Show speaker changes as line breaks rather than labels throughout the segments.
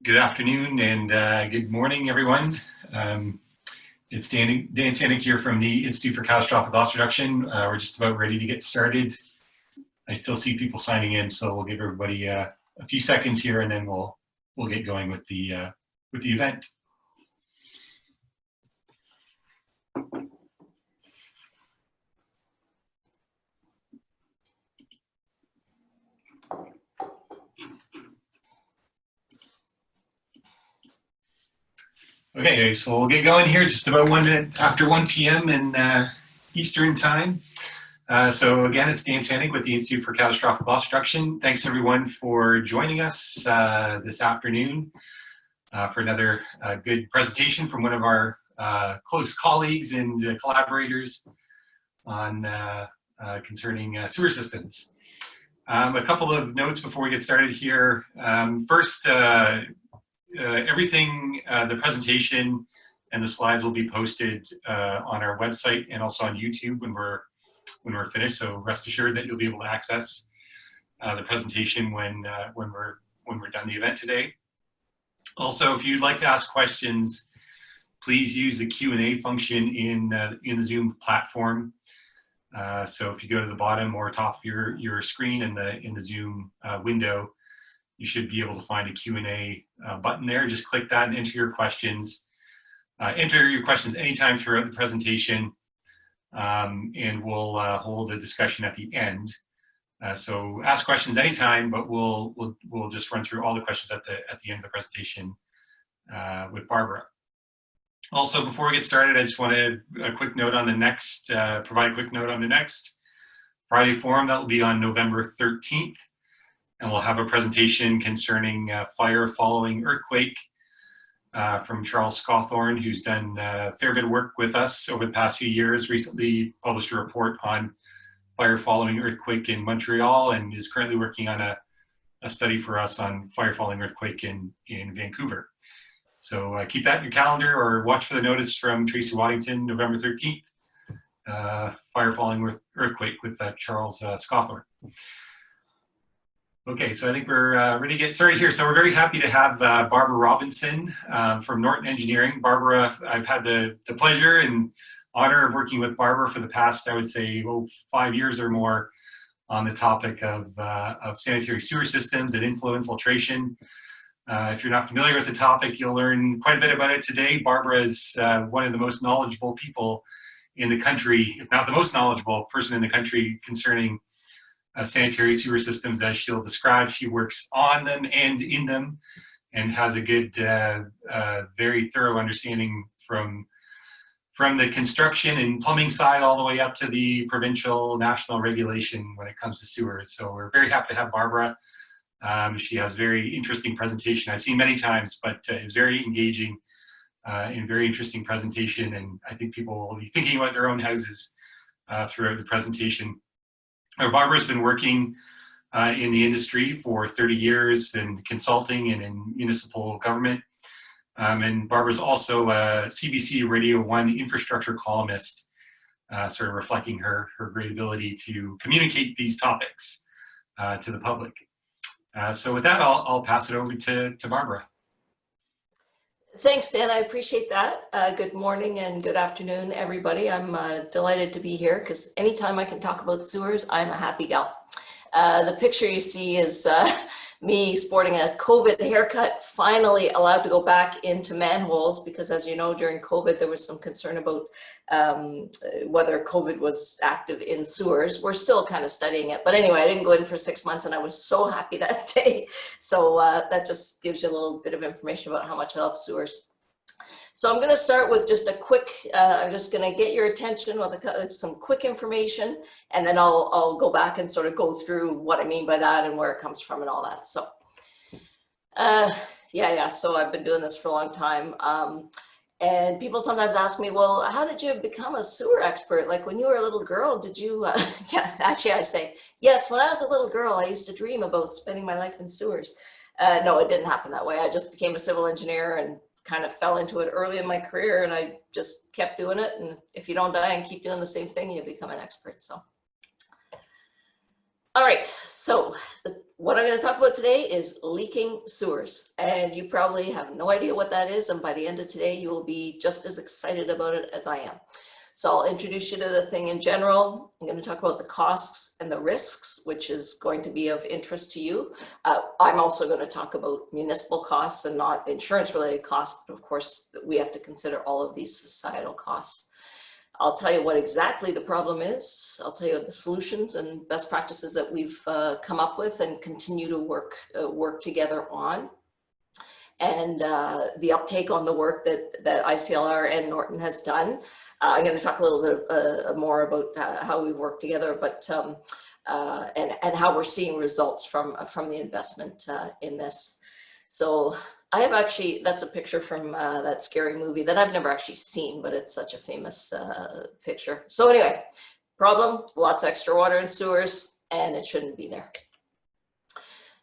Good afternoon and good morning, everyone. It's Dan Sanik here from the Institute for Catastrophic Loss Reduction. We're just about ready to get started. I still see people signing in, so we'll give everybody a few seconds here, and then we'll get going with the event. Okay, so we'll get going here just about 1 minute after 1 p.m. in Eastern time. So again, it's Dan Sanig with the Institute for Catastrophic Loss Reduction. Thanks everyone for joining us this afternoon for another good presentation from one of our close colleagues and collaborators on concerning sewer systems. A couple of notes before we get started here. First, everything, the presentation and the slides will be posted on our website and also on YouTube when we're finished. So rest assured that you'll be able to access the presentation when we're done the event today. Also, if you'd like to ask questions, please use the Q&A function in the Zoom platform. So if you go to the bottom or top of your screen in the Zoom window, you should be able to find a Q&A button there. Just click that and enter your questions. Enter your questions anytime throughout the presentation, and we'll hold a discussion at the end. So ask questions anytime, but we'll just run through all the questions at the end of the presentation with Barbara. Also, before we get started, I just wanted a quick note on the next, provide a quick note on the next Friday forum. That will be on November 13th. And we'll have a presentation concerning fire following earthquake from Charles Scawthorne, who's done a fair bit of work with us over the past few years. Recently published a report on fire following earthquake in Montreal and is currently working on a study for us on fire following earthquake in Vancouver. So keep that in your calendar or watch for the notice from Tracy Waddington, November 13th, fire following earthquake with Charles Scawthorne. Okay, so I think we're ready to get started here. So we're very happy to have Barbara Robinson from Norton Engineering. Barbara, I've had the pleasure and honor of working with Barbara for the past, I would say, 5 years or more on the topic of sanitary sewer systems and inflow infiltration. If you're not familiar with the topic, you'll learn quite a bit about it today. Barbara is one of the most knowledgeable people in the country, if not the most knowledgeable person in the country concerning sanitary sewer systems, as she'll describe. She works on them and in them and has a good, very thorough understanding from the construction and plumbing side all the way up to the provincial national regulation when it comes to sewers. So we're very happy to have Barbara. She has a very interesting presentation I've seen many times, but is very engaging and very interesting presentation. And I think people will be thinking about their own houses throughout the presentation. Barbara's been working in the industry for 30 years in consulting and in municipal government. And Barbara's also a CBC Radio 1 infrastructure columnist, sort of reflecting her great ability to communicate these topics to the public. So with that, I'll pass it over to Barbara.
Thanks, Dan. I appreciate that. Good morning and good afternoon, everybody. I'm delighted to be here because anytime I can talk about sewers, I'm a happy gal. The picture you see is me sporting a COVID haircut, finally allowed to go back into manholes because, as you know, during COVID, there was some concern about whether COVID was active in sewers. We're still kind of studying it. But anyway, I didn't go in for 6 months and I was so happy that day. So that just gives you a little bit of information about how much I love sewers. So I'm going to start with just a quick, I'm just going to get your attention with some quick information, and then I'll go back and sort of go through what I mean by that and where it comes from and all that. So so I've been doing this for a long time. And people sometimes ask me, well, how did you become a sewer expert? Like when you were a little girl, did you, actually I say, yes, when I was a little girl, I used to dream about spending my life in sewers. No, it didn't happen that way. I just became a civil engineer and kind of fell into it early in my career, and I just kept doing it. And if you don't die and keep doing the same thing, you become an expert. So All right, so what I'm going to talk about today is leaking sewers, and you probably have no idea what that is, and by the end of today you will be just as excited about it as I am. So I'll introduce you to the thing in general. I'm going to talk about the costs and the risks, which is going to be of interest to you. I'm also going to talk about municipal costs and not insurance related costs, but of course we have to consider all of these societal costs. I'll tell you what exactly the problem is. I'll tell you the solutions and best practices that we've come up with and continue to work together on. And the uptake on the work that ICLR and Norton has done. I'm going to talk a little bit more about how we've worked together, but and how we're seeing results from the investment in this. So I have actually, that's a picture from that scary movie that I've never actually seen, but it's such a famous picture. So anyway, problem, lots of extra water in sewers, and it shouldn't be there.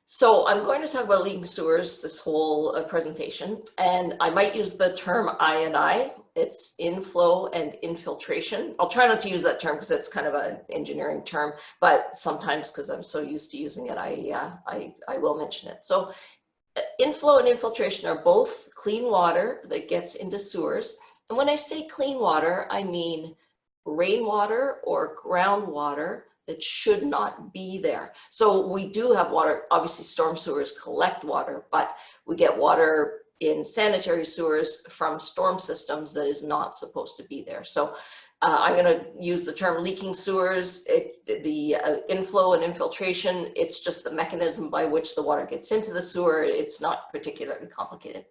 So I'm going to talk about leaking sewers this whole presentation, and I might use the term I&I. It's inflow and infiltration. I'll try not to use that term because it's kind of an engineering term, but sometimes because I'm so used to using it, I will mention it. So inflow and infiltration are both clean water that gets into sewers. And when I say clean water, I mean rainwater or groundwater that should not be there. So we do have water, obviously storm sewers collect water, but we get water in sanitary sewers from storm systems that is not supposed to be there. So I'm going to use the term leaking sewers. The inflow and infiltration, it's just the mechanism by which the water gets into the sewer. It's not particularly complicated.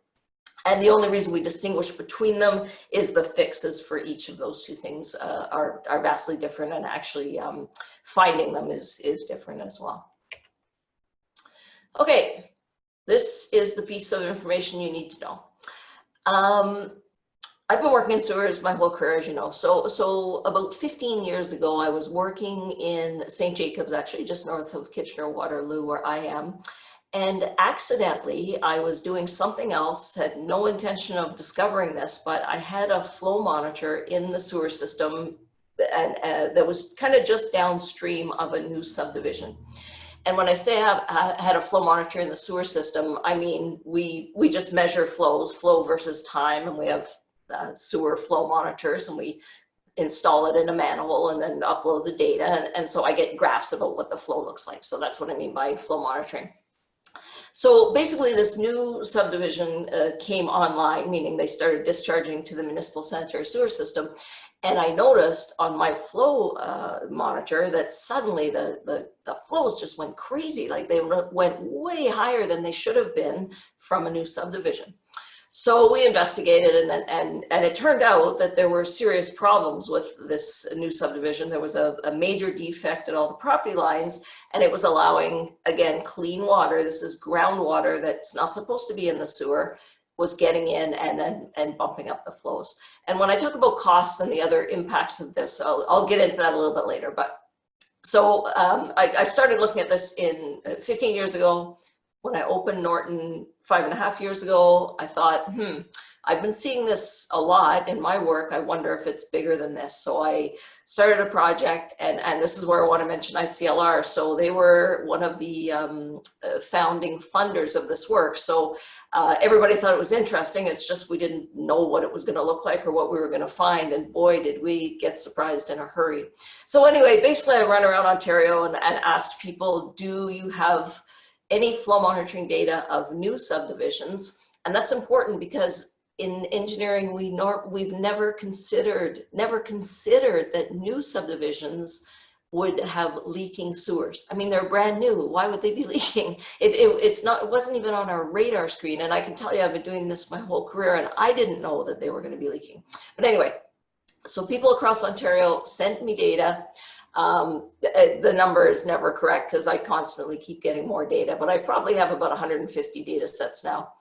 And the only reason we distinguish between them is the fixes for each of those two things are vastly different, and actually finding them is different as well. Okay, this is the piece of information you need to know. I've been working in sewers my whole career, as you know. So about 15 years ago, I was working in St. Jacobs, actually just north of Kitchener-Waterloo, where I am. And accidentally, I was doing something else, had no intention of discovering this, but I had a flow monitor in the sewer system and that was kind of just downstream of a new subdivision. And when I say I had a flow monitor in the sewer system, I mean, we just measure flows, flow versus time, and we have sewer flow monitors, and we install it in a manhole and then upload the data. And so I get graphs about what the flow looks like. So that's what I mean by flow monitoring. So basically this new subdivision came online, meaning they started discharging to the municipal sanitary sewer system. And I noticed on my flow monitor that suddenly the flows just went crazy. Like they went way higher than they should have been from a new subdivision. So we investigated, and it turned out that there were serious problems with this new subdivision. There was a major defect at all the property lines, and it was allowing, again, clean water. This is groundwater that's not supposed to be in the sewer, was getting in and bumping up the flows. And when I talk about costs and the other impacts of this, I'll get into that a little bit later. But so I started looking at this in 15 years ago. When I opened Norton 5.5 years ago, I thought, I've been seeing this a lot in my work. I wonder if it's bigger than this. So I started a project, and this is where I want to mention ICLR. So they were one of the founding funders of this work. So everybody thought it was interesting. It's just we didn't know what it was going to look like or what we were going to find. And boy, did we get surprised in a hurry. So anyway, basically I ran around Ontario and asked people, do you have any flow monitoring data of new subdivisions? And that's important because in engineering, we've never considered that new subdivisions would have leaking sewers. I mean, they're brand new. Why would they be leaking? It wasn't even on our radar screen. And I can tell you, I've been doing this my whole career, and I didn't know that they were going to be leaking. But anyway, so people across Ontario sent me data. The number is never correct because I constantly keep getting more data, but I probably have about 150 data sets now.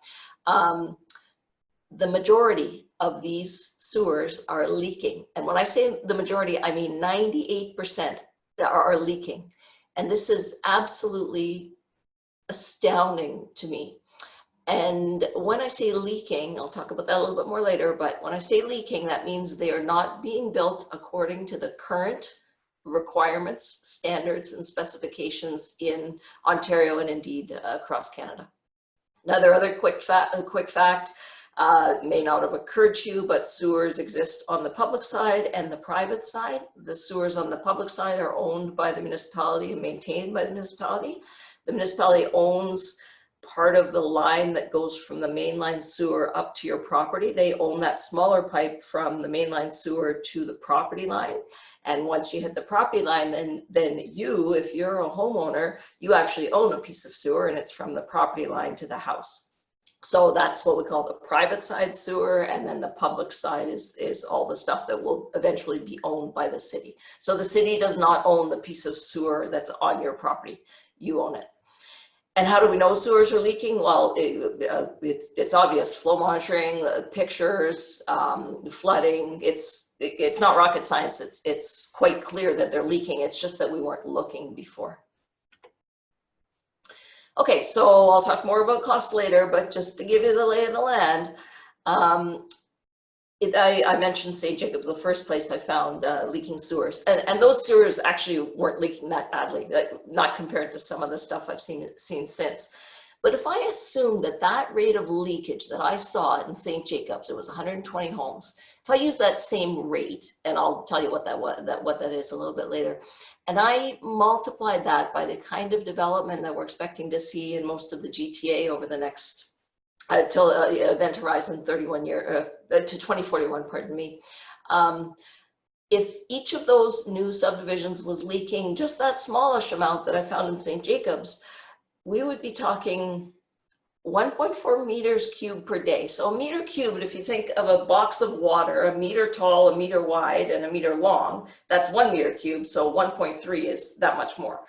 The majority of these sewers are leaking. And when I say the majority, I mean 98% are leaking. And this is absolutely astounding to me. And when I say leaking, I'll talk about that a little bit more later, but when I say leaking, that means they are not being built according to the current requirements, standards, and specifications in Ontario and indeed across Canada. Another quick fact may not have occurred to you, but sewers exist on the public side and the private side. The sewers on the public side are owned by the municipality and maintained by the municipality. The municipality owns part of the line that goes from the mainline sewer up to your property. They own that smaller pipe from the mainline sewer to the property line. And once you hit the property line, then you, if you're a homeowner, you actually own a piece of sewer, and it's from the property line to the house. So that's what we call the private side sewer, and then the public side is all the stuff that will eventually be owned by the city. So the city does not own the piece of sewer that's on your property, you own it. And how do we know sewers are leaking? Well, it's obvious. Flow monitoring, pictures, flooding. It's not rocket science. It's quite clear that they're leaking. It's just that we weren't looking before. Okay, so I'll talk more about costs later, but just to give you the lay of the land, I mentioned St. Jacobs, the first place I found leaking sewers, and those sewers actually weren't leaking that badly, not compared to some of the stuff I've seen since. But if I assume that rate of leakage that I saw in St. Jacobs, it was 120 homes. If I use that same rate, and I'll tell you what that is a little bit later, and I multiplied that by the kind of development that we're expecting to see in most of the GTA over the next till event horizon 31 year to 2041, pardon me. If each of those new subdivisions was leaking just that smallish amount that I found in St. Jacobs, we would be talking 1.4 meters cubed per day. So a meter cubed, if you think of a box of water, a meter tall, a meter wide, and a meter long, that's 1 meter cubed. So 1.3 is that much more.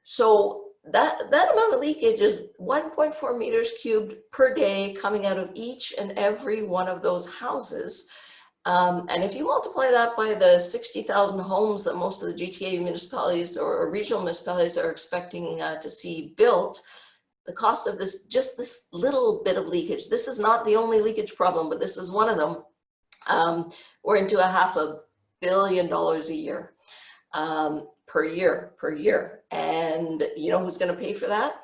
So that amount of leakage is 1.4 meters cubed per day coming out of each and every one of those houses. And if you multiply that by the 60,000 homes that most of the GTA municipalities or regional municipalities are expecting to see built, the cost of this, just this little bit of leakage, this is not the only leakage problem, but this is one of them. We're into $500 million a year. Per year. And you know who's going to pay for that?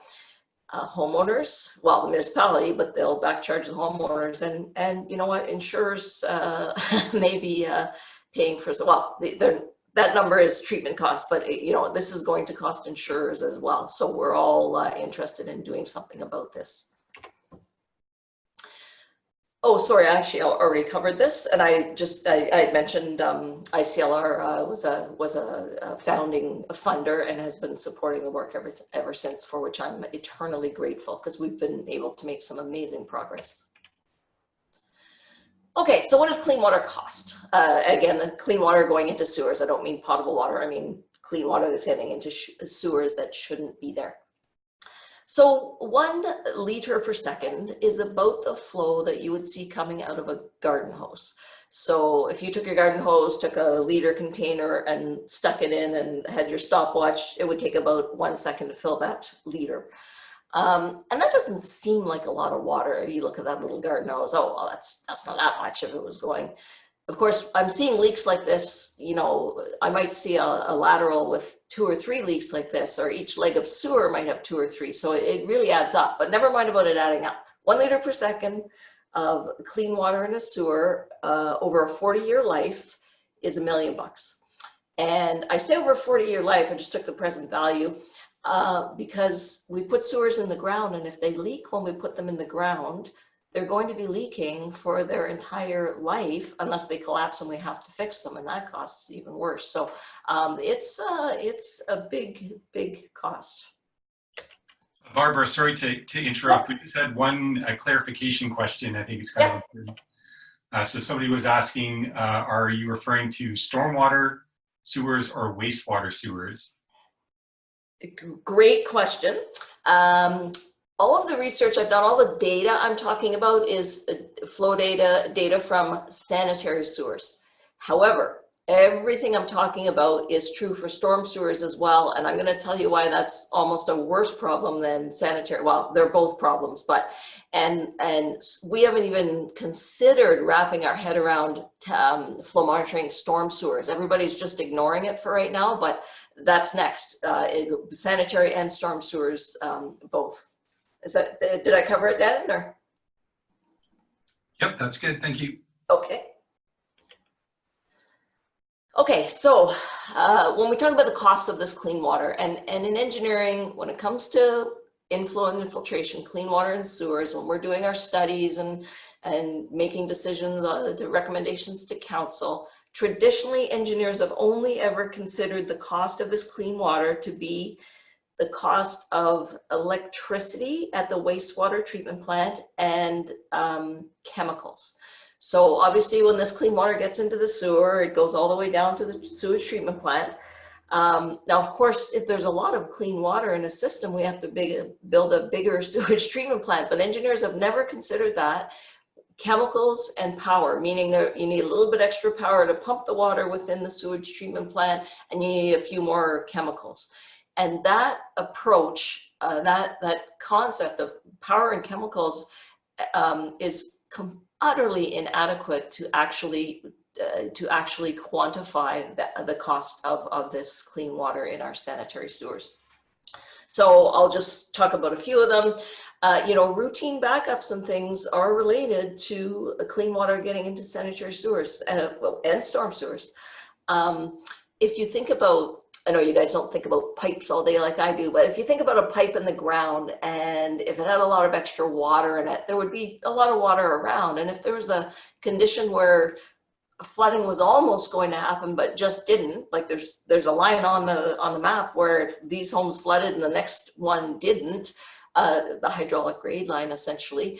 Homeowners, well, the municipality, but they'll back charge the homeowners. And you know what? Insurers may be paying for, well, that number is treatment cost, but you know, this is going to cost insurers as well. So we're all interested in doing something about this. Oh, sorry, actually, I already covered this, and I had mentioned ICLR was a founding funder and has been supporting the work ever since, for which I'm eternally grateful, because we've been able to make some amazing progress. Okay, so what does clean water cost? Again, the clean water going into sewers. I don't mean potable water. I mean clean water that's heading into sewers that shouldn't be there. So 1 liter per second is about the flow that you would see coming out of a garden hose. So if you took your garden hose, took a liter container and stuck it in and had your stopwatch, it would take about 1 second to fill that liter. And that doesn't seem like a lot of water. If you look at that little garden hose, oh, well, that's not that much if it was going. Of course, I'm seeing leaks like this, you know, I might see a lateral with 2 or 3 leaks like this, or each leg of sewer might have 2 or 3. So it really adds up, but never mind about it adding up. 1 liter per second of clean water in a sewer over a 40-year life is $1 million. And I say over a 40-year life, I just took the present value because we put sewers in the ground, and if they leak when we put them in the ground, they're going to be leaking for their entire life unless they collapse and we have to fix them, and that costs even worse. So it's a big cost.
Barbara, sorry to interrupt. We just had one clarification question. I think it's kind of important. So somebody was asking, are you referring to stormwater sewers or wastewater sewers?
Great question. All of the research I've done, all the data I'm talking about is flow data from sanitary sewers. However, Everything I'm talking about is true for storm sewers as well. And I'm going to tell you why that's almost a worse problem than sanitary. Well, they're both problems, but, and we haven't even considered wrapping our head around flow monitoring storm sewers. Everybody's just ignoring it for right now, but that's next. Sanitary and storm sewers, both. Is that, did I cover it, Dan, or?
Yep, that's good. Thank you.
Okay. Okay, so when we talk about the cost of this clean water, and in engineering, when it comes to inflow and infiltration, clean water and sewers, when we're doing our studies and making decisions, to recommendations to council, traditionally engineers have only ever considered the cost of this clean water to be the cost of electricity at the wastewater treatment plant and chemicals. So obviously when this clean water gets into the sewer, it goes all the way down to the sewage treatment plant. Now, of course, if there's a lot of clean water in a system, we have to build a bigger sewage treatment plant, but engineers have never considered that. Chemicals and power, meaning that you need a little bit extra power to pump the water within the sewage treatment plant, and you need a few more chemicals. And that approach, that concept of power and chemicals is utterly inadequate to actually quantify the cost of this clean water in our sanitary sewers. So I'll just talk about a few of them. You know, routine backups and things are related to clean water getting into sanitary sewers and storm sewers. If you think about, I know you guys don't think about pipes all day like I do, but if you think about a pipe in the ground and if it had a lot of extra water in it, there would be a lot of water around. And if there was a condition where flooding was almost going to happen but just didn't, like there's a line on the map where if these homes flooded and the next one didn't, the hydraulic grade line essentially,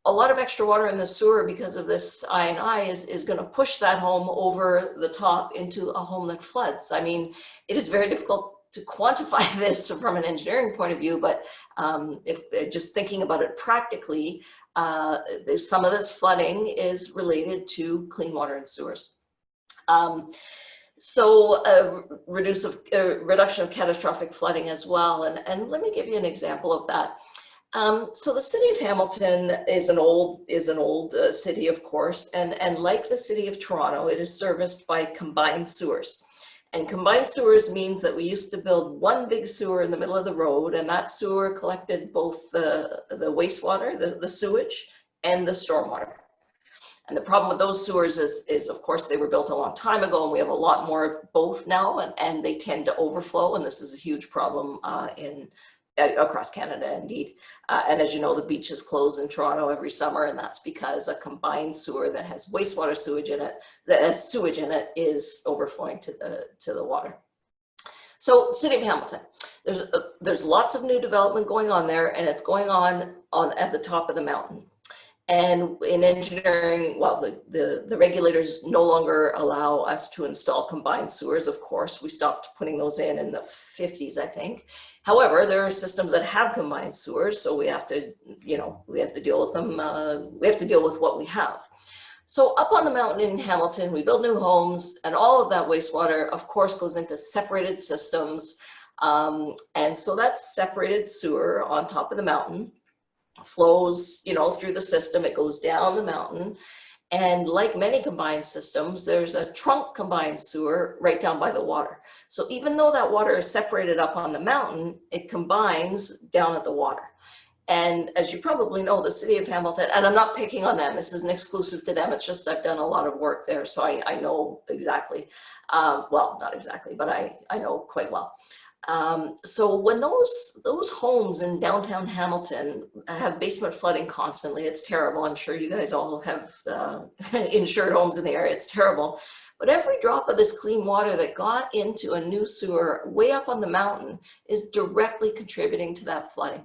a lot of extra water in the sewer because of this I&I is going to push that home over the top into a home that floods. I mean, it is very difficult to quantify this from an engineering point of view, but if just thinking about it practically, some of this flooding is related to clean water and sewers. Reduction of catastrophic flooding as well. And let me give you an example of that. So the city of Hamilton is an old city, of course, and like the city of Toronto, it is serviced by combined sewers. And combined sewers means that we used to build one big sewer in the middle of the road, and that sewer collected both the wastewater, the sewage, and the stormwater. And the problem with those sewers is of course, they were built a long time ago, and we have a lot more of both now, and they tend to overflow, and this is a huge problem across Canada, indeed. And as you know, the beaches close in Toronto every summer, and that's because a combined sewer that has wastewater sewage in it, that has sewage in it, is overflowing to the water. So, City of Hamilton, there's lots of new development going on there, and it's going on at the top of the mountain. And in engineering, well, the regulators no longer allow us to install combined sewers. Of course, we stopped putting those in the 50s, I think. However, there are systems that have combined sewers, so we have to, we have to deal with them. We have to deal with what we have. So up on the mountain in Hamilton, we build new homes, and all of that wastewater, of course, goes into separated systems. And so that separated sewer on top of the mountain flows, through the system. It goes down the mountain, and like many combined systems, there's a trunk combined sewer right down by the water. So even though that water is separated up on the mountain, it combines down at the water. And as you probably know, the city of Hamilton, and I'm not picking on them, this isn't exclusive to them, it's just I've done a lot of work there, so I know exactly, well, not exactly, but I know quite well. So when those homes in downtown Hamilton have basement flooding constantly, it's terrible. I'm sure you guys all have insured homes in the area. It's terrible. But every drop of this clean water that got into a new sewer way up on the mountain is directly contributing to that flooding.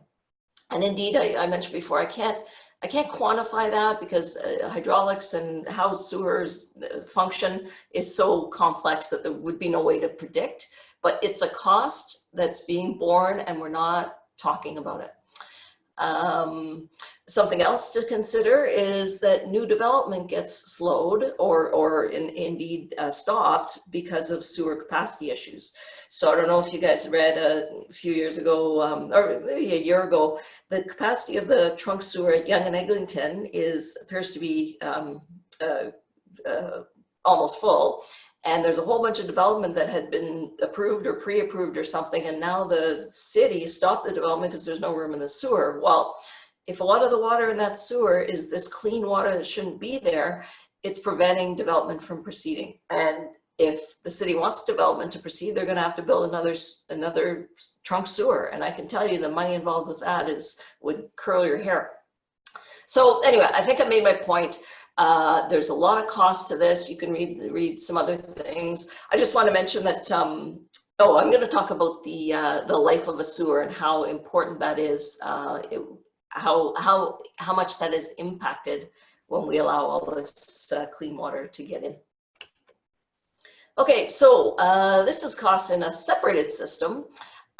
And indeed, I mentioned before, I can't quantify that because hydraulics and how sewers function is so complex that there would be no way to predict. But it's a cost that's being borne, and we're not talking about it. Something else to consider is that new development gets slowed or indeed stopped because of sewer capacity issues. So I don't know if you guys read a few years ago, or maybe a year ago, the capacity of the trunk sewer at Yonge and Eglinton appears to be almost full. And there's a whole bunch of development that had been approved or pre-approved or something, and now the city stopped the development because there's no room in the sewer. Well, if a lot of the water in that sewer is this clean water that shouldn't be there, it's preventing development from proceeding. And if the city wants development to proceed, they're going to have to build another trunk sewer. And I can tell you the money involved with that would curl your hair. So anyway, I think I made my point. There's a lot of cost to this. You can read some other things. I just want to mention that, I'm going to talk about the life of a sewer and how important that is, how much that is impacted when we allow all this clean water to get in. Okay, so this is cost in a separated system.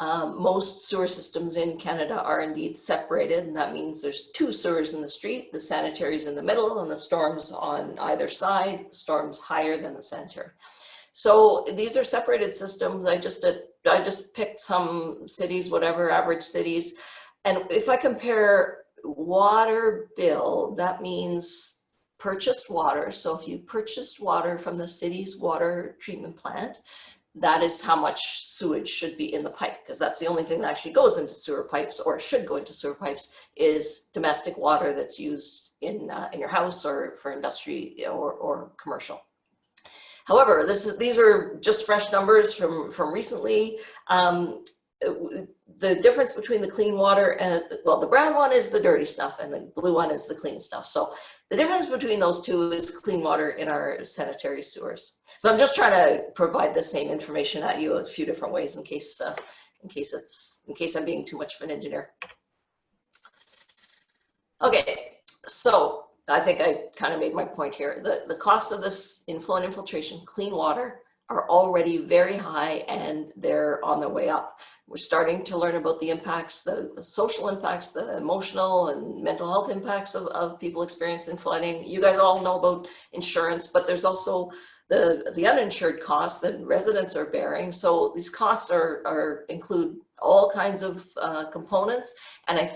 Most sewer systems in Canada are indeed separated, and that means there's two sewers in the street, the sanitaries in the middle and the storms on either side, the storms higher than the sanitary. So these are separated systems. I just picked some cities, whatever, average cities. And if I compare water bill, that means purchased water. So if you purchased water from the city's water treatment plant, that is how much sewage should be in the pipe, because that's the only thing that actually goes into sewer pipes, or should go into sewer pipes, is domestic water that's used in your house or for industry or commercial. However, these are just fresh numbers from recently. The difference between the clean water and, well, the brown one is the dirty stuff and the blue one is the clean stuff. So the difference between those two is clean water in our sanitary sewers. So I'm just trying to provide the same information at you a few different ways in case I'm being too much of an engineer. Okay, so I think I kind of made my point here. The costs of this inflow and infiltration, clean water, are already very high and they're on their way up. We're starting to learn about the impacts, the social impacts, the emotional and mental health impacts of people experiencing flooding. You guys all know about insurance, but there's also the uninsured costs that residents are bearing. So these costs include all kinds of components. And I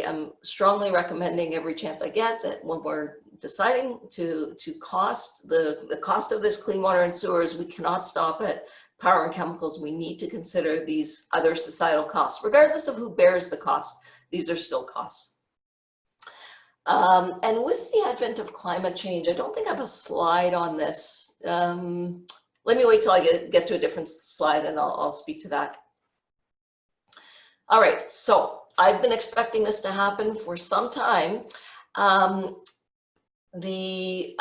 am strongly recommending every chance I get that when we're deciding to cost the cost of this clean water and sewers, we cannot stop at power and chemicals. We need to consider these other societal costs, regardless of who bears the cost. These are still costs. And with the advent of climate change, I don't think I have a slide on this. Let me wait till I get to a different slide and I'll speak to that. All right, so I've been expecting this to happen for some time. The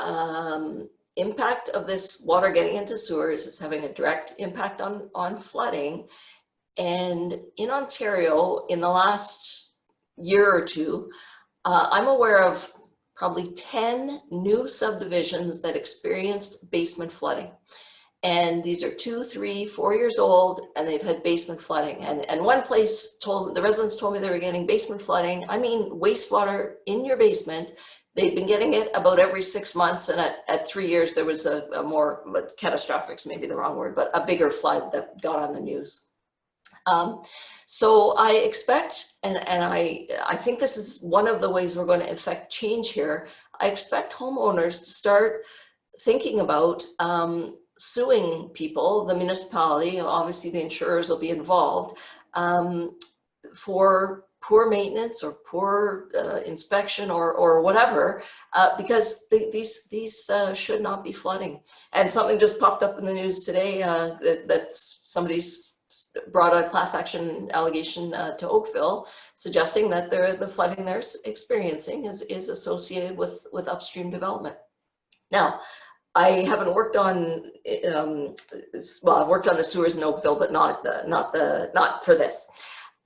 impact of this water getting into sewers is having a direct impact on flooding. And in Ontario, in the last year or two, I'm aware of probably 10 new subdivisions that experienced basement flooding. And these are 2, 3, 4 years old, and they've had basement flooding. And one place the residents told me they were getting basement flooding. I mean, wastewater in your basement. They've been getting it about every 6 months, and at 3 years, there was a more, but catastrophic is maybe the wrong word, but a bigger flood that got on the news. So I expect, and I think this is one of the ways we're going to affect change here. I expect homeowners to start thinking about suing people, the municipality, obviously the insurers will be involved, for poor maintenance or poor inspection or whatever, because these should not be flooding. And something just popped up in the news today that somebody's brought a class action allegation to Oakville, suggesting that the flooding they're experiencing is associated with upstream development. Now, I haven't worked on, well, I've worked on the sewers in Oakville, but not for this.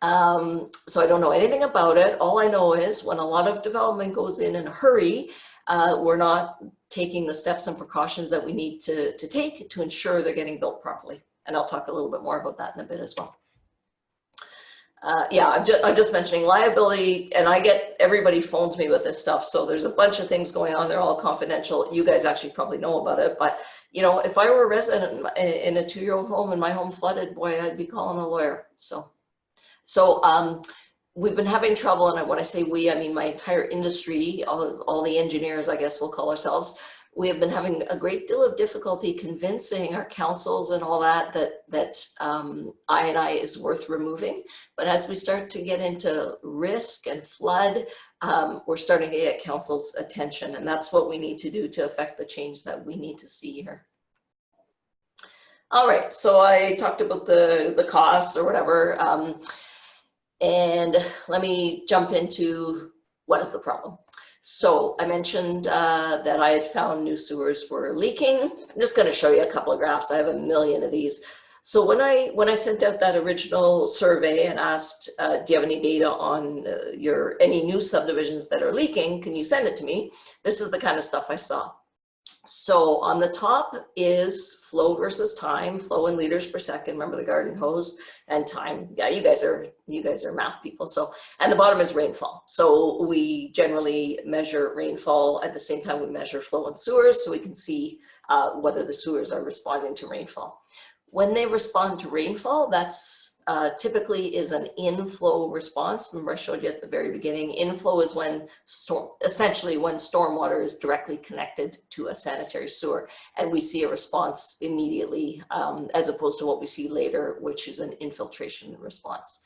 So I don't know anything about it. All I know is when a lot of development goes in a hurry, we're not taking the steps and precautions that we need to take to ensure they're getting built properly. And I'll talk a little bit more about that in a bit as well. Yeah, I'm just mentioning liability, and everybody phones me with this stuff. So there's a bunch of things going on. They're all confidential. You guys actually probably know about it, but you know, if I were a resident in a 2-year-old home and my home flooded, boy, I'd be calling a lawyer. So we've been having trouble, and when I say we, I mean my entire industry, all the engineers, I guess we'll call ourselves. We have been having a great deal of difficulty convincing our councils and all that I&I is worth removing. But as we start to get into risk and flood, we're starting to get council's attention, and that's what we need to do to affect the change that we need to see here. All right, so I talked about the costs or whatever, and let me jump into what is the problem. So I mentioned that I had found new sewers were leaking. I'm just going to show you a couple of graphs. I have a million of these. So when I sent out that original survey and asked, do you have any data on any new subdivisions that are leaking? Can you send it to me? This is the kind of stuff I saw. So on the top is flow versus time, flow in liters per second. Remember the garden hose and time. Yeah, you guys are math people. So, and the bottom is rainfall. So we generally measure rainfall at the same time we measure flow in sewers, so we can see whether the sewers are responding to rainfall. When they respond to rainfall, that's typically is an inflow response. Remember I showed you at the very beginning, inflow is when essentially when stormwater is directly connected to a sanitary sewer, and we see a response immediately, as opposed to what we see later, which is an infiltration response.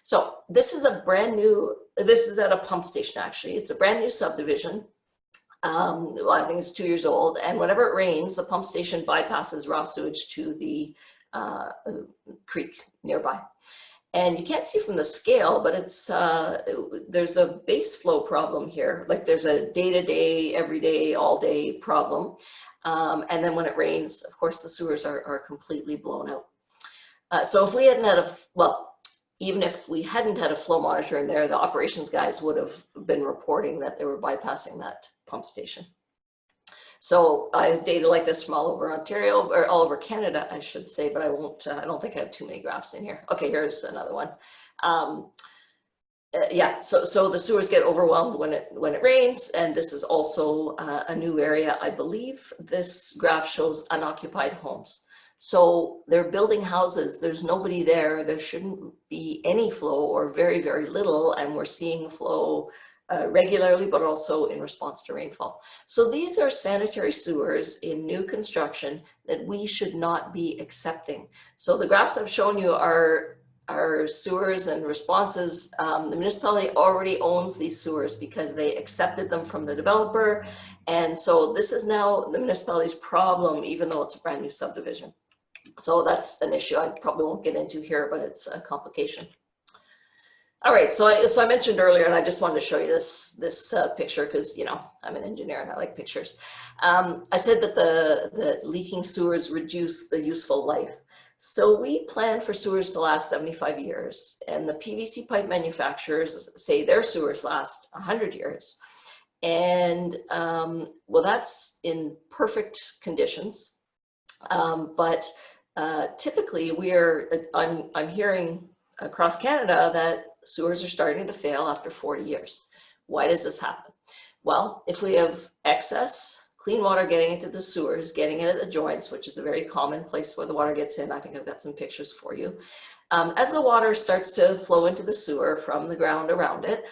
So this is this is at a pump station actually. It's a brand new subdivision. Well, I think it's 2 years old, and whenever it rains, the pump station bypasses raw sewage to the creek nearby. And you can't see from the scale, but it's there's a base flow problem here. Like there's a day-to-day, everyday, all-day problem. And then when it rains, of course, the sewers are completely blown out. So if we hadn't had even if we hadn't had a flow monitor in there, the operations guys would have been reporting that they were bypassing that pump station. So I have data like this from all over Ontario, or all over Canada, I should say, but I don't think I have too many graphs in here. Okay, here's another one. Yeah, so the sewers get overwhelmed when it rains, and this is also a new area, I believe. This graph shows unoccupied homes. So they're building houses, there's nobody there, there shouldn't be any flow or very, very little, and we're seeing flow regularly, but also in response to rainfall. So these are sanitary sewers in new construction that we should not be accepting. So the graphs I've shown you are sewers and responses. The municipality already owns these sewers because they accepted them from the developer. And so this is now the municipality's problem, even though it's a brand new subdivision. So that's an issue I probably won't get into here, but it's a complication. All right, so I mentioned earlier, and I just wanted to show you this picture because, you know, I'm an engineer and I like pictures. I said that the leaking sewers reduce the useful life. So we plan for sewers to last 75 years, and the PVC pipe manufacturers say their sewers last 100 years. And well, that's in perfect conditions, but typically I'm hearing across Canada that sewers are starting to fail after 40 years. Why does this happen? Well, if we have excess clean water getting into the sewers, getting it at the joints, which is a very common place where the water gets in, I think I've got some pictures for you. As the water starts to flow into the sewer from the ground around it,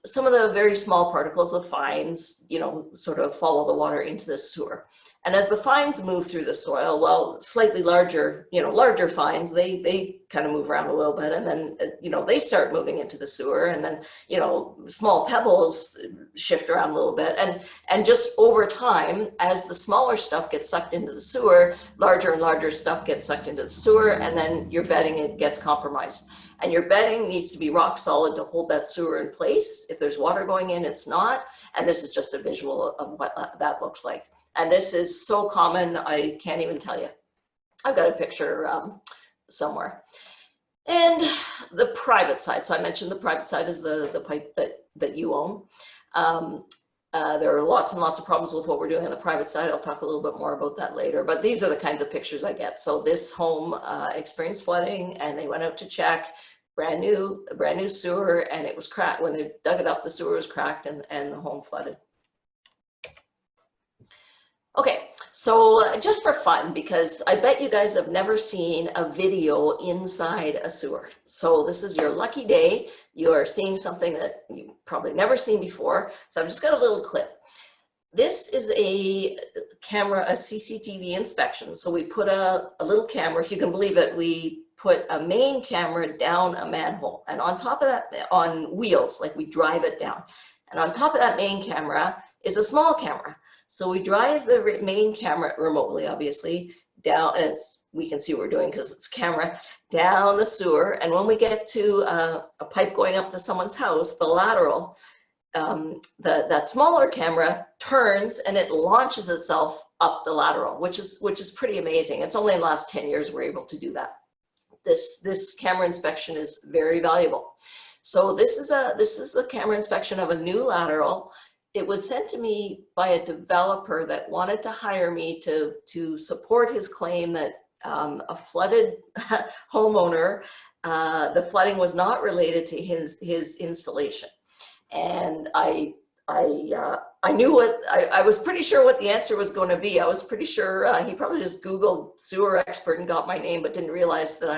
some of the very small particles, the fines, you know, sort of follow the water into the sewer. And as the fines move through the soil, well, slightly larger, you know, larger fines, they kind of move around a little bit, and then, you know, they start moving into the sewer, and then, you know, small pebbles shift around a little bit. And just over time, as the smaller stuff gets sucked into the sewer, larger and larger stuff gets sucked into the sewer, and then your bedding, it gets compromised. And your bedding needs to be rock solid to hold that sewer in place. If there's water going in, it's not. And this is just a visual of what that looks like. And this is so common, I can't even tell you. I've got a picture somewhere. And the private side, so I mentioned the private side is the pipe that you own. There are lots and lots of problems with what we're doing on the private side. I'll talk a little bit more about that later, but these are the kinds of pictures I get. So this home experienced flooding, and they went out to check. brand new sewer, and it was cracked. When they dug it up, the sewer was cracked and the home flooded. Okay, so just for fun, because I bet you guys have never seen a video inside a sewer. So this is your lucky day. You are seeing something that you've probably never seen before. So I've just got a little clip. This is a camera, a CCTV inspection. So we put a little camera, if you can believe it, we put a main camera down a manhole, and on top of that, on wheels, like we drive it down. And on top of that main camera is a small camera. So we drive the main camera remotely, obviously, down, and we can see what we're doing because it's camera, down the sewer. And when we get to a pipe going up to someone's house, the lateral, that smaller camera turns and it launches itself up the lateral, which is pretty amazing. It's only in the last 10 years we're able to do that. This camera inspection is very valuable. So this is the camera inspection of a new lateral. It was sent to me by a developer that wanted to hire me to support his claim that a flooded homeowner, the flooding was not related to his installation. And I knew I was pretty sure what the answer was going to be. I was pretty sure he probably just Googled sewer expert and got my name, but didn't realize that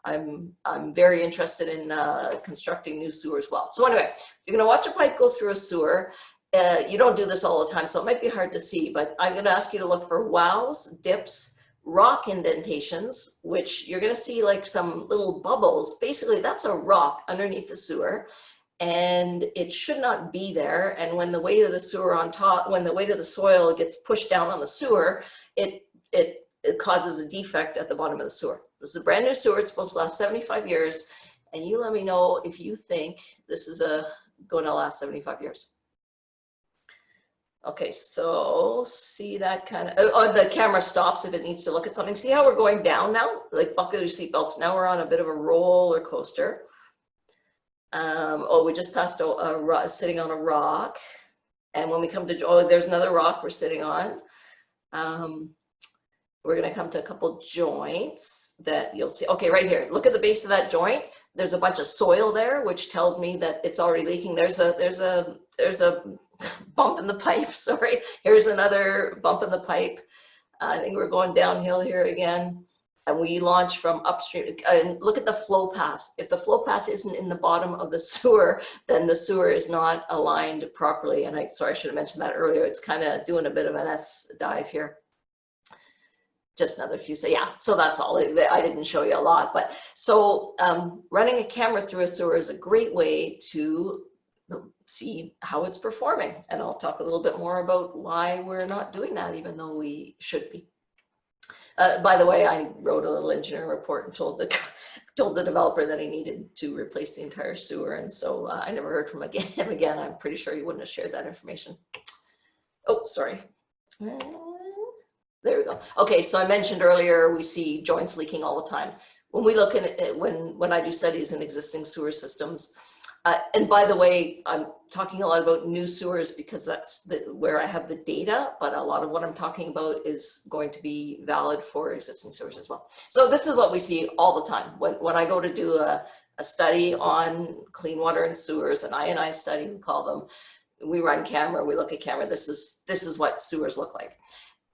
I'm very interested in constructing new sewers well. So anyway, you're going to watch a pipe go through a sewer. You don't do this all the time, so it might be hard to see, but I'm going to ask you to look for wows, dips, rock indentations, which you're going to see like some little bubbles. Basically, that's a rock underneath the sewer, and it should not be there. And when the weight of the sewer on top, when the weight of the soil gets pushed down on the sewer, it causes a defect at the bottom of the sewer. This is a brand new sewer. It's supposed to last 75 years. And you let me know if you think this is going to last 75 years. Okay, so see that kind of, the camera stops if it needs to look at something. See how we're going down now? Like buckle your seatbelts. Now we're on a bit of a roller coaster. We just passed sitting on a rock. And when we come to, there's another rock we're sitting on. We're going to come to a couple joints that you'll see. Okay, right here. Look at the base of that joint. There's a bunch of soil there, which tells me that it's already leaking. There's a bump in the pipe. Sorry. Here's another bump in the pipe. I think we're going downhill here again. And we launch from upstream. And look at the flow path. If the flow path isn't in the bottom of the sewer, then the sewer is not aligned properly. And sorry, I should have mentioned that earlier. It's kind of doing a bit of an S dive here. Just another few, yeah, so that's all. I didn't show you a lot, but so running a camera through a sewer is a great way to see how it's performing. And I'll talk a little bit more about why we're not doing that, even though we should be. By the way, I wrote a little engineering report and told the developer that he needed to replace the entire sewer. And so I never heard from him again. I'm pretty sure he wouldn't have shared that information. Oh, sorry. There we go. Okay, so I mentioned earlier, we see joints leaking all the time. When we look at it, when I do studies in existing sewer systems, and by the way, I'm talking a lot about new sewers because that's where I have the data, but a lot of what I'm talking about is going to be valid for existing sewers as well. So this is what we see all the time. When I go to do a study on clean water and sewers, an I&I study, we call them, we run camera, we look at camera, this is what sewers look like.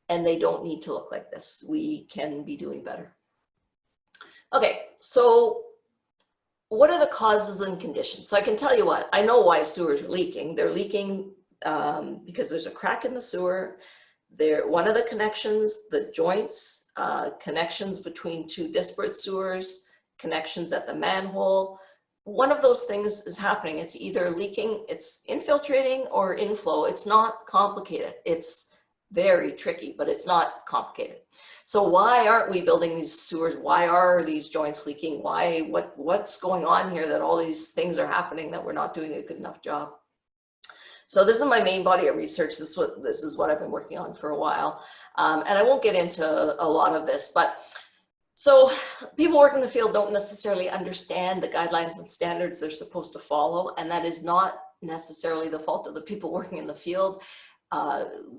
And they don't need to look like this. We can be doing better. Okay, so what are the causes and conditions? So I can tell you what, I know why sewers are leaking. They're leaking because there's a crack in the sewer. One of the connections, the joints, connections between two disparate sewers, connections at the manhole. One of those things is happening. It's either leaking, it's infiltrating or inflow. It's not complicated. It's very tricky, but it's not complicated. So why aren't we building these sewers? Why are these joints leaking? What's going on here that all these things are happening that we're not doing a good enough job? So this is my main body of research. This is what I've been working on for a while. And I won't get into a lot of this, but so people working in the field don't necessarily understand the guidelines and standards they're supposed to follow. And that is not necessarily the fault of the people working in the field.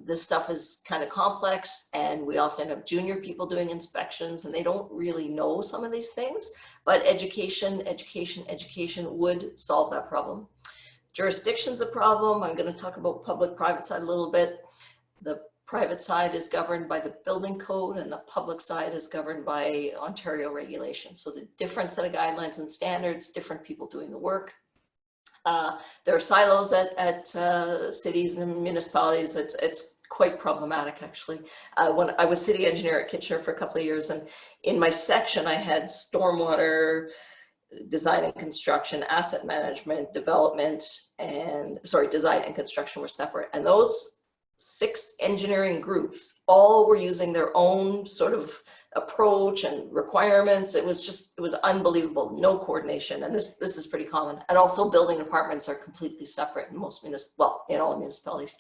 This stuff is kind of complex, and we often have junior people doing inspections and they don't really know some of these things, but education would solve that problem. Jurisdiction's a problem. I'm going to talk about public-private side a little bit. The private side is governed by the building code and the public side is governed by Ontario regulations. So the different set of guidelines and standards, different people doing the work. There are silos at cities and municipalities. It's quite problematic, actually. When I was city engineer at Kitchener for a couple of years, and in my section I had stormwater, design and construction, asset management, development, and design and construction were separate. And those 6 engineering groups all were using their own sort of approach and requirements. It was unbelievable, no coordination. And this is pretty common. And also building departments are completely separate in most in all municipalities.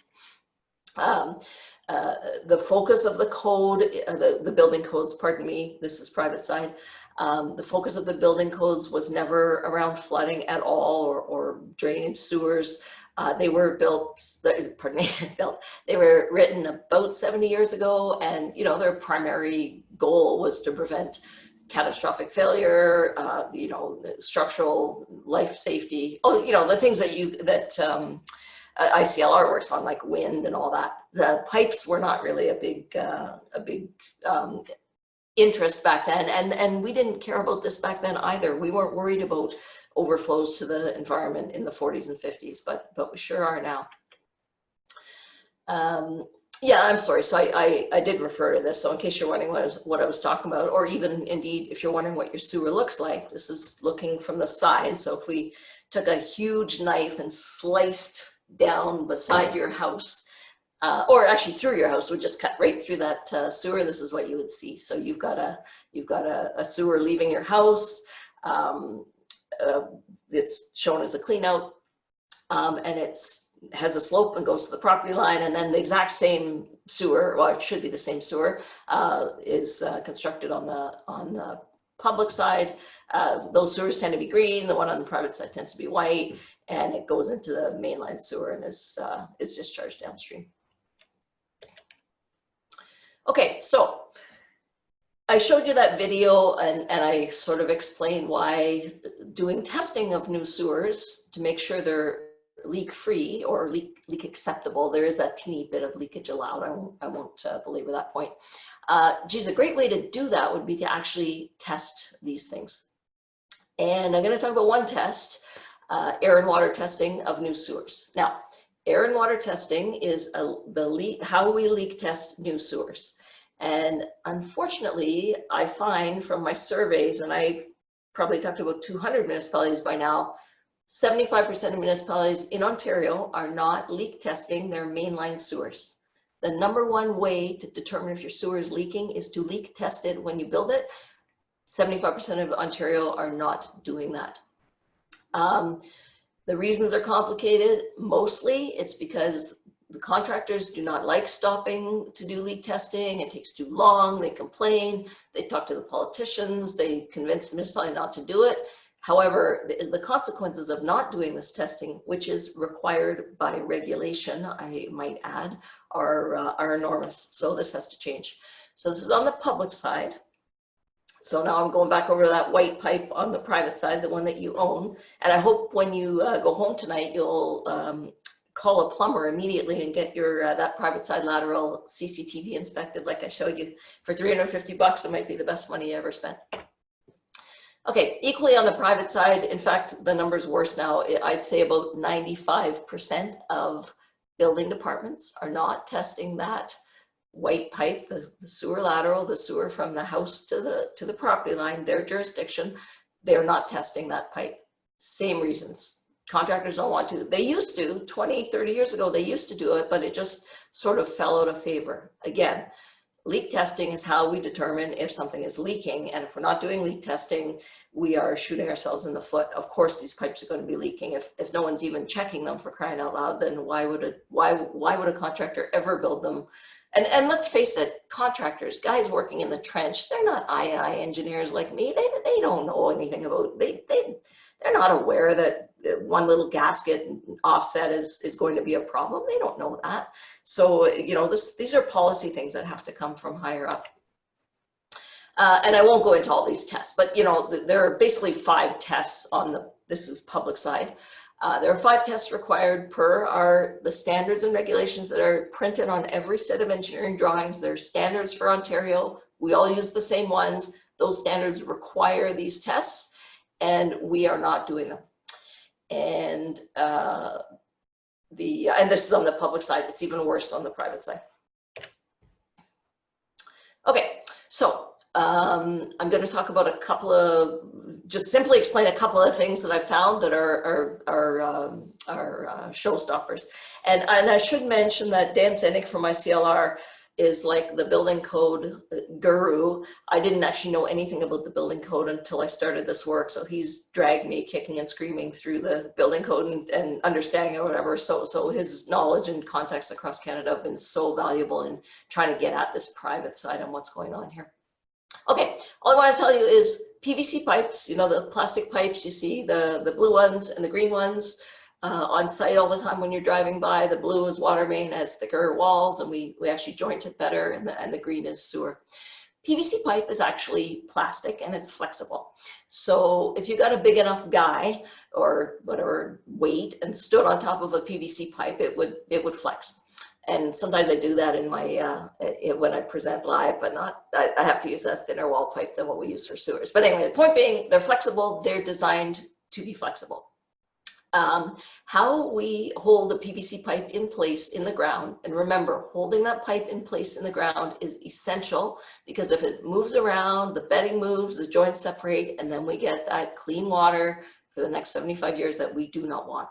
The focus of the code, the building codes, pardon me, this is private side. The focus of the building codes was never around flooding at all, or drainage, sewers. They were they were written about 70 years ago, and their primary goal was to prevent catastrophic failure, structural life safety. The things that ICLR works on, like wind and all that. The pipes were not really a big interest back then, and we didn't care about this back then either. We weren't worried about overflows to the environment in the 40s and 50s, but we sure are now. Yeah, I'm sorry. So I did refer to this. So in case you're wondering what I was talking about, or even indeed if you're wondering what your sewer looks like, this is looking from the side. So if we took a huge knife and sliced down beside your house, or actually through your house, would just cut right through that sewer, this is what you would see. So you've got a sewer leaving your house. It's shown as a clean out, and has a slope and goes to the property line, and then the exact same sewer, well, it should be the same sewer, is constructed on the public side. Those sewers tend to be green. The one on the private side tends to be white, and it goes into the mainline sewer and is discharged downstream. Okay, so I showed you that video, and I sort of explained why doing testing of new sewers to make sure they're leak-free or leak acceptable. There is a teeny bit of leakage allowed. I won't belabor that point. Geez, a great way to do that would be to actually test these things. And I'm going to talk about one test, air and water testing of new sewers. Now, air and water testing is how we leak test new sewers. And unfortunately, I find from my surveys, and I've probably talked to about 200 municipalities by now, 75% of municipalities in Ontario are not leak testing their mainline sewers. The #1 way to determine if your sewer is leaking is to leak test it when you build it. 75% of Ontario are not doing that. The reasons are complicated. Mostly it's because the contractors do not like stopping to do leak testing. It takes too long. They complain. They talk to the politicians. They convince the municipality not to do it. However, the consequences of not doing this testing, which is required by regulation, I might add, are enormous. So this has to change. So this is on the public side. So now I'm going back over to that white pipe on the private side, the one that you own. And I hope when you go home tonight, you'll call a plumber immediately and get your that private side lateral CCTV inspected like I showed you. For $350, it might be the best money you ever spent. Okay, equally on the private side, in fact, the number's worse now. I'd say about 95% of building departments are not testing that white pipe, the sewer lateral, the sewer from the house to the property line, their jurisdiction. They're not testing that pipe. Same reasons. Contractors don't want to. They used to, 20, 30 years ago, they used to do it, but it just sort of fell out of favor. Again, leak testing is how we determine if something is leaking. And if we're not doing leak testing, we are shooting ourselves in the foot. Of course, these pipes are going to be leaking. If no one's even checking them, for crying out loud, then why would a contractor ever build them? And let's face it, contractors, guys working in the trench, they're not I&I engineers like me. They don't know anything about, they're not aware that one little gasket offset is going to be a problem. They don't know that. So, you know, these are policy things that have to come from higher up. And I won't go into all these tests, but, you know, there are basically 5 tests on this is public side. There are 5 tests required per the standards and regulations that are printed on every set of engineering drawings. There's standards for Ontario. We all use the same ones. Those standards require these tests, and we are not doing them. And and this is on the public side. It's even worse on the private side. Okay, so I'm going to talk about a couple of, just simply explain a couple of things that I found that are showstoppers. And I should mention that Dan Zenik from ICLR is like the building code guru. I didn't actually know anything about the building code until I started this work. So he's dragged me kicking and screaming through the building code and understanding it or whatever. So his knowledge and context across Canada have been so valuable in trying to get at this private side and what's going on here. Okay, all I want to tell you is PVC pipes, you know, the plastic pipes, you see the blue ones and the green ones on site all the time when you're driving by. The blue is water main, has thicker walls, and we actually joint it better, and the green is sewer. PVC pipe is actually plastic and it's flexible. So if you got a big enough guy or whatever weight and stood on top of a PVC pipe, it would flex. And sometimes I do that in my when I present live, but not. I have to use a thinner wall pipe than what we use for sewers. But anyway, the point being, they're flexible. They're designed to be flexible. How we hold the PVC pipe in place in the ground, and remember, holding that pipe in place in the ground is essential, because if it moves around, the bedding moves, the joints separate, and then we get that clean water for the next 75 years that we do not want.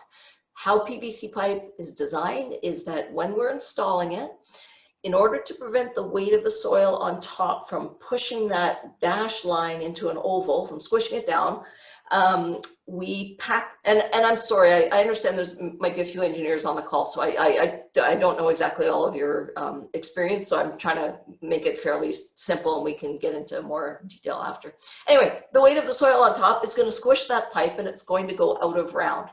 How PVC pipe is designed is that when we're installing it, in order to prevent the weight of the soil on top from pushing that dashed line into an oval, from squishing it down, we pack, and I'm sorry, I understand there's might be a few engineers on the call, so I don't know exactly all of your experience, so I'm trying to make it fairly simple and we can get into more detail after. Anyway, the weight of the soil on top is going to squish that pipe and it's going to go out of round.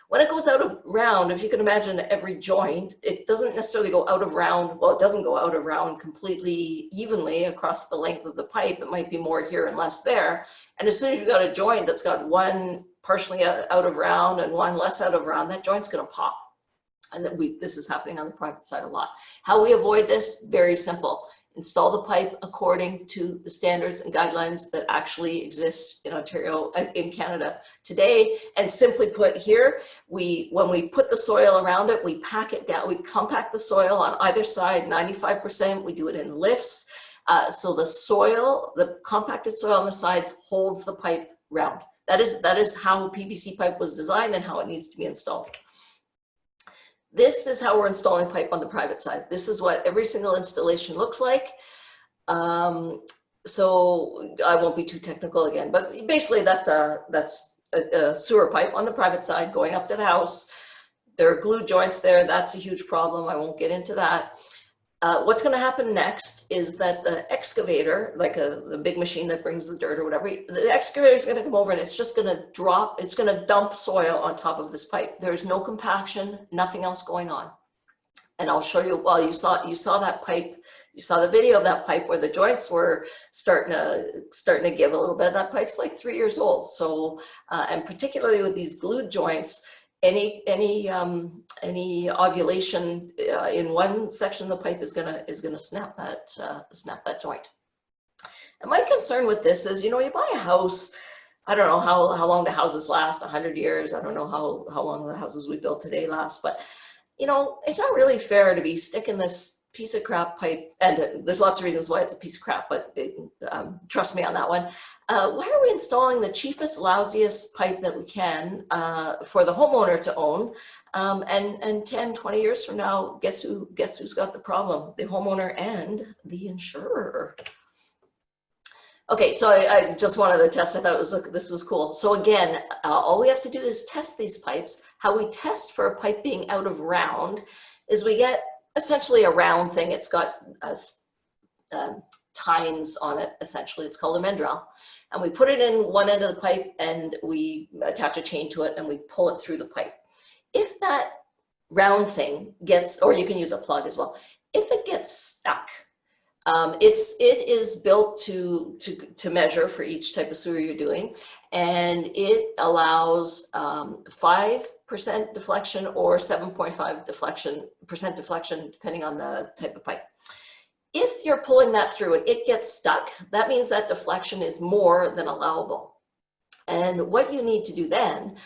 When it goes out of round, if you can imagine every joint, it doesn't necessarily go out of round. Well, it doesn't go out of round completely evenly across the length of the pipe. It might be more here and less there. And as soon as you've got a joint that's got one partially out of round and one less out of round, that joint's going to pop. And this is happening on the private side a lot. How we avoid this? Very simple. Install the pipe according to the standards and guidelines that actually exist in Ontario, in Canada today. And simply put here, when we put the soil around it, we pack it down, we compact the soil on either side, 95%, we do it in lifts. So the soil, the compacted soil on the sides holds the pipe round. That is how a PVC pipe was designed and how it needs to be installed. This is how we're installing pipe on the private side. This is what every single installation looks like. So I won't be too technical again, but basically that's a sewer pipe on the private side going up to the house. There are glue joints there. That's a huge problem. I won't get into that. What's going to happen next is that the excavator, like the big machine that brings the dirt or whatever, the excavator is going to come over and it's just going to drop, it's going to dump soil on top of this pipe. There's no compaction, nothing else going on. And I'll show you, well, you saw that pipe, you saw the video of that pipe where the joints were starting to give a little bit. That pipe's like 3 years old. So, and particularly with these glued joints, any ovulation in one section of the pipe is gonna snap that joint. And my concern with this is, you know, you buy a house, I don't know how long the houses last, 100 years. I don't know how long the houses we build today last, but you know, it's not really fair to be sticking this piece of crap pipe, and there's lots of reasons why it's a piece of crap, but trust me on that one. Why are we installing the cheapest, lousiest pipe that we can for the homeowner to own? And 10, 20 years from now, guess who's got the problem? The homeowner and the insurer. Okay, so I just wanted to test. I thought this was cool. So again, all we have to do is test these pipes. How we test for a pipe being out of round is we get essentially a round thing. It's got tines on it, essentially. It's called a Mandrel. And we put it in one end of the pipe and we attach a chain to it and we pull it through the pipe. if that round thing gets, or you can use a plug as well, if it gets stuck, it is built to measure for each type of sewer you're doing, and it allows 5% deflection or 7.5% deflection, depending on the type of pipe. If you're pulling that through and it gets stuck, that means that deflection is more than allowable. And what you need to do then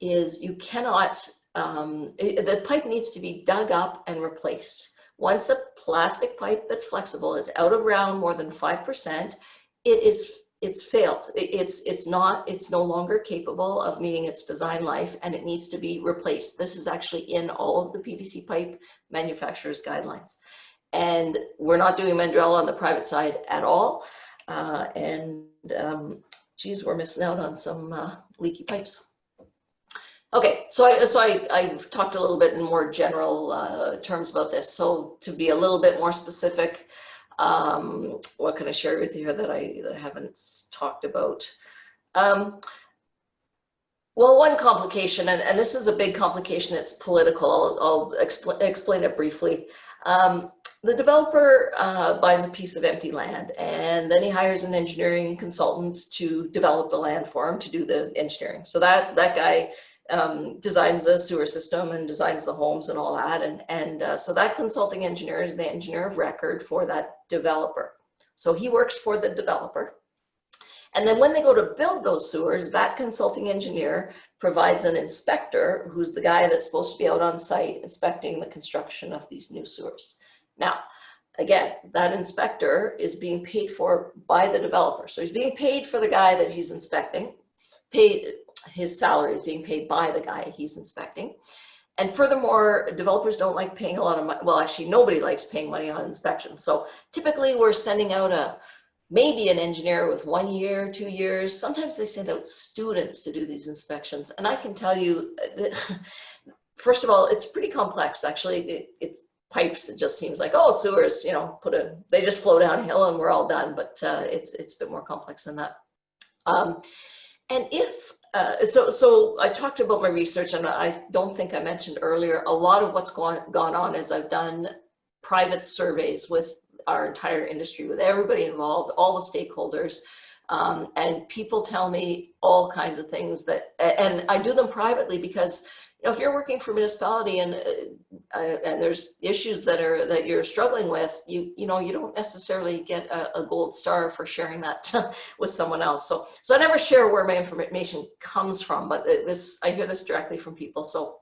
is you cannot, the pipe needs to be dug up and replaced. Once a plastic pipe that's flexible is out of round more than 5%, it's failed. It's no longer capable of meeting its design life, and it needs to be replaced. This is actually in all of the PVC pipe manufacturers' guidelines. And we're not doing Mandrel on the private side at all. Geez, we're missing out on some leaky pipes. Okay, so I've talked a little bit in more general terms about this. So to be a little bit more specific, what can I share with you here that I haven't talked about? Well, one complication, and this is a big complication, it's political. I'll explain it briefly. The developer buys a piece of empty land, and then he hires an engineering consultant to develop the land for him to do the engineering. So that guy designs the sewer system and designs the homes and all that. And so that consulting engineer is the engineer of record for that developer. So he works for the developer. And then when they go to build those sewers, that consulting engineer provides an inspector, who's the guy that's supposed to be out on site inspecting the construction of these new sewers. Now, again, that inspector is being paid for by the developer. So he's being paid for the guy that he's inspecting. His salary is being paid by the guy he's inspecting. And furthermore, developers don't like paying a lot of money. Well, actually, nobody likes paying money on inspection. So typically we're sending out maybe an engineer with 1 year, 2 years. Sometimes they send out students to do these inspections. And I can tell you that, first of all, it's pretty complex. Actually, it's pipes. It just seems like, oh, sewers, you know, they just flow downhill and we're all done. But it's a bit more complex than that. And if, so I talked about my research, and I don't think I mentioned earlier, a lot of what's gone on is I've done private surveys with our entire industry, with everybody involved, all the stakeholders, and people tell me all kinds of things and I do them privately because, you know, if you're working for a municipality and there's issues that you're struggling with, you know, you don't necessarily get a gold star for sharing that with someone else. So I never share where my information comes from, but I hear this directly from people. So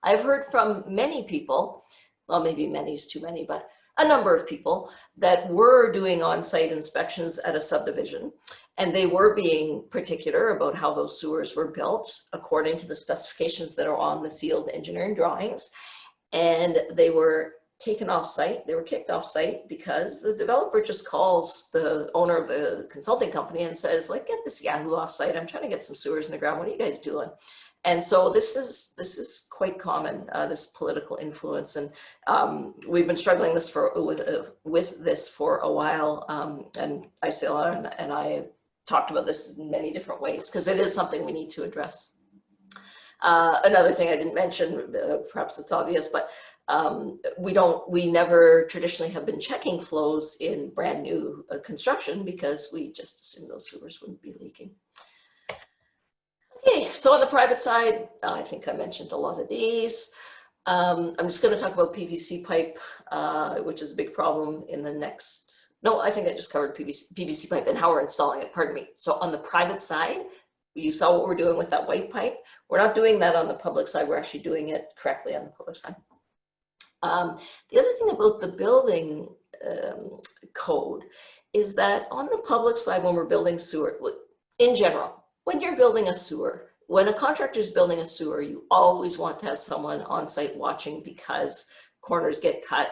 I've heard from many people, well, maybe many is too many, but a number of people that were doing on-site inspections at a subdivision, and they were being particular about how those sewers were built according to the specifications that are on the sealed engineering drawings. And they were taken off site, they were kicked off site because the developer just calls the owner of the consulting company and says, like, get this Yahoo off site, I'm trying to get some sewers in the ground, what are you guys doing? And so this is quite common, this political influence, and we've been struggling with this for a while, and ICLR and I talked about this in many different ways because it is something we need to address. Another thing I didn't mention, perhaps it's obvious, but we never traditionally have been checking flows in brand new construction because we just assume those sewers wouldn't be leaking. Okay, so on the private side, I think I mentioned a lot of these. I'm just going to talk about PVC pipe, which is a big problem in the next, no, I think I just covered PVC pipe and how we're installing it, pardon me. So on the private side, you saw what we're doing with that white pipe. We're not doing that on the public side, we're actually doing it correctly on the public side. The other thing about the building code is that on the public side, when we're building sewer, in general, when you're building a sewer, when a contractor is building a sewer, you always want to have someone on site watching because corners get cut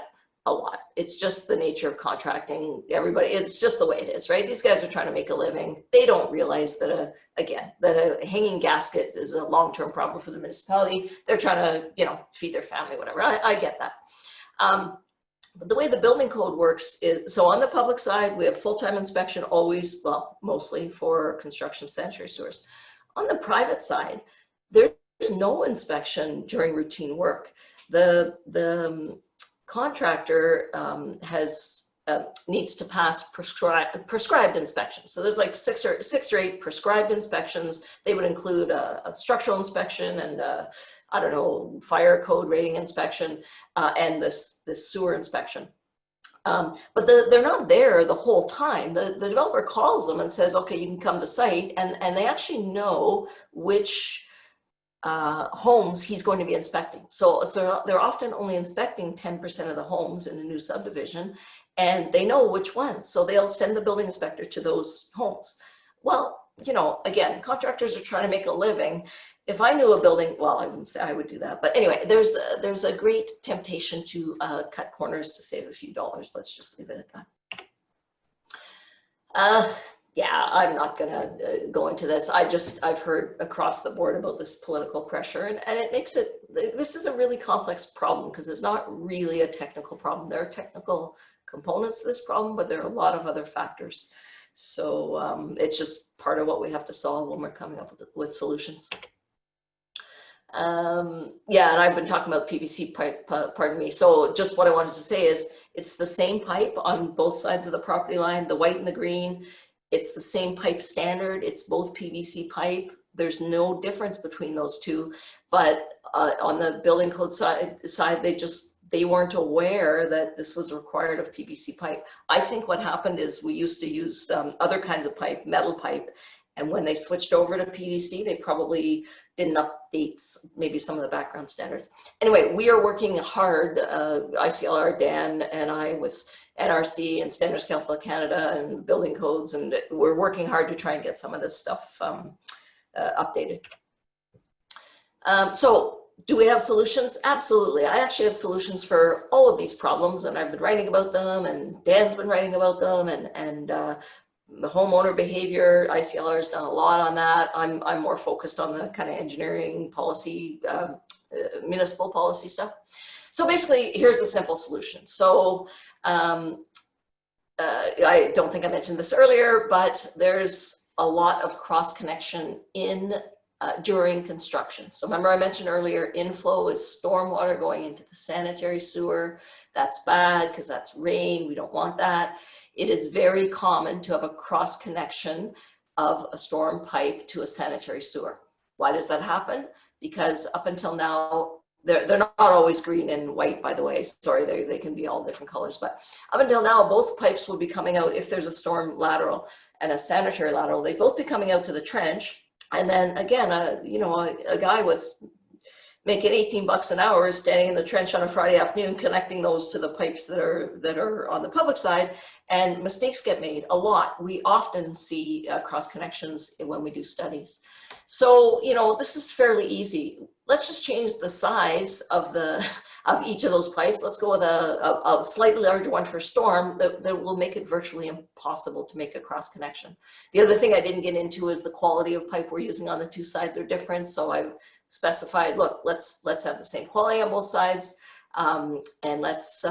a lot. It's just the nature of contracting. It's just the way it is, right? These guys are trying to make a living. They don't realize that a hanging gasket is a long-term problem for the municipality. They're trying to, you know, feed their family, whatever. I get that. But the way the building code works is, so on the public side, we have full-time inspection always, well, mostly for construction of sanitary sewers. On the private side, there's no inspection during routine work. The contractor needs to pass prescribed inspections. So there's like six or eight prescribed inspections. They would include a structural inspection and I don't know, fire code rating inspection and this sewer inspection. But they're not there the whole time. The developer calls them and says, okay, you can come to site, and they actually know which homes he's going to be inspecting. So they're often only inspecting 10% of the homes in a new subdivision, and they know which ones. So they'll send the building inspector to those homes. Well, you know, again, contractors are trying to make a living. If I knew a building, well, I wouldn't say I would do that. But anyway, there's a great temptation to cut corners to save a few dollars. Let's just leave it at that. Yeah, I'm not gonna go into this. I've heard across the board about this political pressure, and it makes it, this is a really complex problem because it's not really a technical problem. There are technical components to this problem, but there are a lot of other factors. So it's just part of what we have to solve when we're coming up with solutions. Yeah, and I've been talking about PVC pipe, pardon me. So just what I wanted to say is it's the same pipe on both sides of the property line, the white and the green. It's the same pipe standard. It's both PVC pipe. There's no difference between those two. But on the building code side, they weren't aware that this was required of PVC pipe. I think what happened is we used to use other kinds of pipe, metal pipe, and when they switched over to PVC, they probably didn't update maybe some of the background standards. Anyway, we are working hard, ICLR, Dan and I, with NRC and Standards Council of Canada and building codes, and we're working hard to try and get some of this stuff updated. So do we have solutions? Absolutely. I actually have solutions for all of these problems, and I've been writing about them, and Dan's been writing about them, and the homeowner behavior, ICLR has done a lot on that. I'm more focused on the kind of engineering policy, municipal policy stuff. So basically, here's a simple solution. So I don't think I mentioned this earlier, but there's a lot of cross connection during construction. So remember I mentioned earlier, inflow is stormwater going into the sanitary sewer. That's bad because that's rain. We don't want that. It is very common to have a cross connection of a storm pipe to a sanitary sewer. Why does that happen? Because up until now, they're not always green and white, by the way. Sorry, they can be all different colors. But up until now, both pipes will be coming out, if there's a storm lateral and a sanitary lateral, they both be coming out to the trench. And then again, a guy with making $18 an hour is standing in the trench on a Friday afternoon, connecting those to the pipes that are on the public side, and mistakes get made a lot. We often see cross connections when we do studies. So, this is fairly easy. Let's just change the size of each of those pipes. Let's go with a slightly larger one for storm that will make it virtually impossible to make a cross connection. The other thing I didn't get into is the quality of pipe we're using on the two sides are different. So I've specified, look, let's have the same quality on both sides, and let's